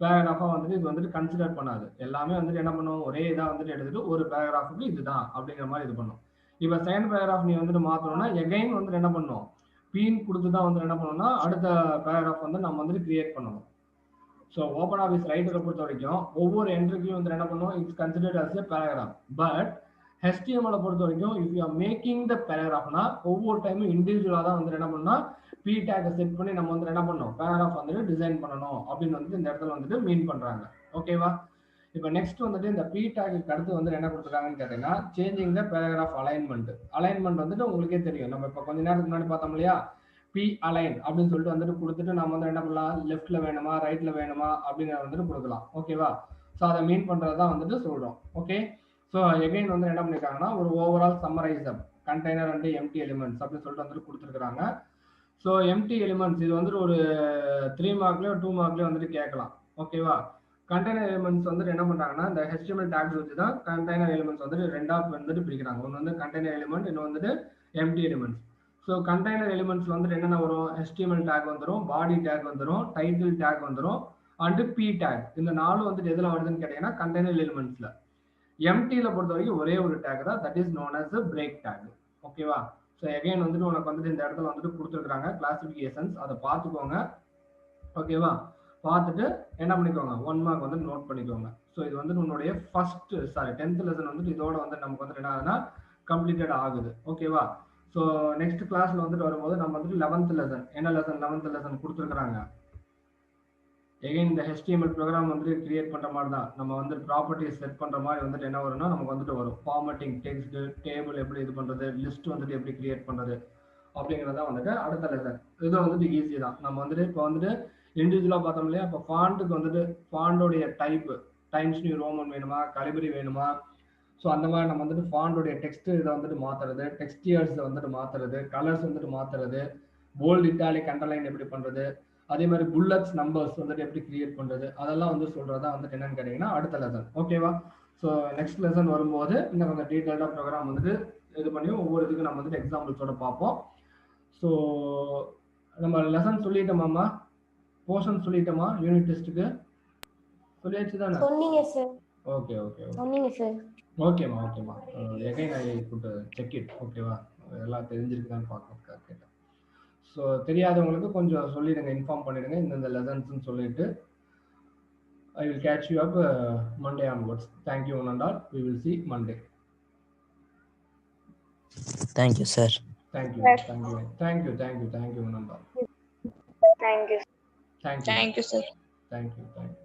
பேராகிராஃபாக வந்துட்டு இது வந்துட்டு கன்சிடர் பண்ணாது. எல்லாமே வந்துட்டு என்ன பண்ணுவோம், ஒரே இதாக வந்துட்டு எடுத்துட்டு ஒரு பேராகிராஃபுக்கு இதுதான் அப்படிங்கிற மாதிரி இது பண்ணும். இப்போ செகண்ட் பேராகிராஃப் நீ வந்துட்டு மாற்றணும்னா எகைன் வந்துட்டு என்ன பண்ணும், பீன் கொடுத்து தான் வந்துட்டு என்ன பண்ணணும்னா அடுத்த பேராகிராஃப் வந்து நம்ம வந்துட்டு கிரியேட் பண்ணணும். ஸோ ஓப்பன் ஆஃபீஸ் ரைட்டரை பொறுத்த வரைக்கும் ஒவ்வொரு என்ட்ரிக்கும் வந்து என்ன பண்ணும், it's considered as a paragraph. But HTML பொறுத்த வரைக்கும் if you are making the பேராகிராஃப்னா ஒவ்வொரு டைமும் இண்டிவிஜுவலாக தான் வந்துட்டு என்ன பண்ணா P tag செட் பண்ணி நம்ம வந்து என்ன பண்ணணும், பேராகிராஃப் வந்துட்டு டிசைன் பண்ணணும் அப்படின்னு வந்துட்டு இந்த இடத்துல வந்துட்டு மீன் பண்றாங்க. ஓகேவா. இப்போ நெக்ஸ்ட் வந்துட்டு இந்த P tagக்கு அடுத்து வந்து என்ன கொடுத்துருக்காங்கன்னு கேட்டீங்கன்னா changing the paragraph alignment. Alignment வந்துட்டு உங்களுக்கே தெரியும், நம்ம இப்போ கொஞ்ச நேரத்துக்கு முன்னாடி பார்த்தோம் இல்லையா, P அலைன் அப்படின்னு சொல்லிட்டு வந்துட்டு கொடுத்துட்டு நம்ம வந்து என்ன பண்ணலாம், லெஃப்ட்ல வேணுமா ரைட்ல வேணுமா அப்படிங்கிற வந்துட்டு கொடுக்கலாம். ஓகேவா. ஸோ அதை மீன் பண்றது தான் வந்துட்டு சொல்றோம். ஓகே. ஸோ எகைன் வந்து என்ன பண்ணிருக்காங்கன்னா ஒரு overall summarize up container and empty elements அப்படின்னு சொல்லிட்டு வந்துட்டு கொடுத்துருக்காங்க. ஸோ எம்டி எலிமெண்ட்ஸ் இது வந்துட்டு ஒரு 3 மார்க்லயோ 2 மார்க்லயோ வந்துட்டு கேட்கலாம். ஓகேவா? கண்டெய்னர் எலிமெண்ட்ஸ் வந்துட்டு என்ன பண்றாங்கன்னா இந்த HTML டேக்ஸ் வச்சு தான் கண்டெய்னர் எலிமெண்ட்ஸ் வந்துட்டு ரெண்டா வந்துட்டு பிரிக்கிறாங்க. ஒன்று வந்து கண்டெய்னர் எலிமெண்ட், இன்னும் வந்துட்டு empty elements. So container elements வந்துட்டு என்னென்ன வரும்? HTML டேக் வந்துடும், பாடி டேக் வந்துடும், டைட்டில் டேக் வந்துடும், அண்ட் பி டேக். இந்த 4 வந்துட்டு எதுல வருதுன்னு கேட்டீங்கன்னா கண்டெய்னர் எலிமெண்ட்ஸ்ல. எம்டில பொறுத்த வரைக்கும் ஒரே ஒரு டேக் தான், that is known as break tag. ஓகேவா? ஸோ எகைன் வந்துட்டு உனக்கு வந்துட்டு இந்த இடத்துல வந்துட்டு கொடுத்துருக்காங்க கிளாசிஃபிகேஷன்ஸ், அதை பார்த்துக்கோங்க. ஓகேவா? பார்த்துட்டு என்ன பண்ணிக்கோங்க, 1 மார்க் வந்து நோட் பண்ணிக்கோங்க. ஸோ இது வந்து உன்னுடைய ஃபர்ஸ்ட் 10th லெசன் வந்துட்டு இதோட வந்து நமக்கு வந்து என்ன ஆகுதுன்னா கம்ப்ளீட்டட் ஆகுது. ஓகேவா? ஸோ நெக்ஸ்ட் கிளாஸ்ல வந்துட்டு வரும்போது நம்ம வந்துட்டு 11th லெசன், என்ன லெசன் 11th லெசன் கொடுத்துருக்காங்க. எகைன் இந்த HTML ப்ரோக்ராம் வந்துட்டு கிரியேட் பண்ற மாதிரி தான், நம்ம வந்து ப்ராப்பர்ட்டிஸ் செட் பண்ற மாதிரி வந்துட்டு என்ன வரும்னா நமக்கு வந்துட்டு வரும். ஃபார்மேட்டிங் டெக்ஸ்ட், டேபிள் எப்படி இது பண்றது, லிஸ்ட் வந்துட்டு எப்படி கிரியேட் பண்றது அப்படிங்கிறத வந்துட்டு அடுத்த லெசன். இது வந்துட்டு ஈஸி தான். நம்ம வந்துட்டு இப்போ வந்துட்டு இண்டிவிஜுவலா பார்த்தோம் இல்லையா? இப்போ ஃபாண்ட்டுக்கு வந்துட்டு ஃபாண்டோடைய டைப், டைம்ஸ் நியூ ரோமன் வேணுமா, கலிபரி வேணுமா, ஸோ அந்த மாதிரி நம்ம வந்துட்டு ஃபாண்டோடைய டெக்ஸ்ட் இதை வந்துட்டு மாத்துறது, டெக்ஸ்டியர்ஸ் வந்துட்டு மாத்துறது, கலர்ஸ் வந்துட்டு மாத்துறது, போல்ட், இட்டாலிக், அண்டர்லைன் எப்படி பண்றது, அதே மாதிரி புல்லட்ஸ், நம்பர்ஸ் வந்துட்டு எப்படி கிரியேட் பண்றது, அதெல்லாம் வந்து சொல்றதா வந்துட்டு என்னன்னு கேட்டீங்கன்னா அடுத்த லெசன். ஓகேவா? ஸோ நெக்ஸ்ட் லெசன் வரும்போது இன்னும் கொஞ்சம் டீட்டெயில்டா ப்ரோக்ராம் வந்துட்டு இது பண்ணி ஒவ்வொரு இதுக்கு நம்ம வந்துட்டு எக்ஸாம்பிள்ஸோட பார்ப்போம். ஸோ நம்ம லெசன் சொல்லிட்டோமாம்மா, போர்ஷன் சொல்லிட்டோமா? யூனிட் டெஸ்ட்டுக்கு சொல்லியாச்சு தானே? சொன்னீங்க சார். ஓகே ஓகே ஓகே சொன்னீங்க சார். ஓகேம்மா ஓகேம்மா. Again I could check it. ஓகேவா? எல்லாம் தெரிஞ்சிருக்குதான்னு பார்க்கறதுக்காக கேட்டேன். ஸோ தெரியாதவங்களுக்கு கொஞ்சம் சொல்லிடுங்க, இன்ஃபார்ம் பண்ணிடுங்க இந்த லெசன்ஸ்னு சொல்லிட்டு. I will catch you up Monday onwards. Thank you one and all. We will see Monday. Thank you, sir. Thank you. Yes. Thank you. Thank you. Thank you. Thank you one and all. Thank you. Thank you. Thank you, sir. Thank you. Thank you.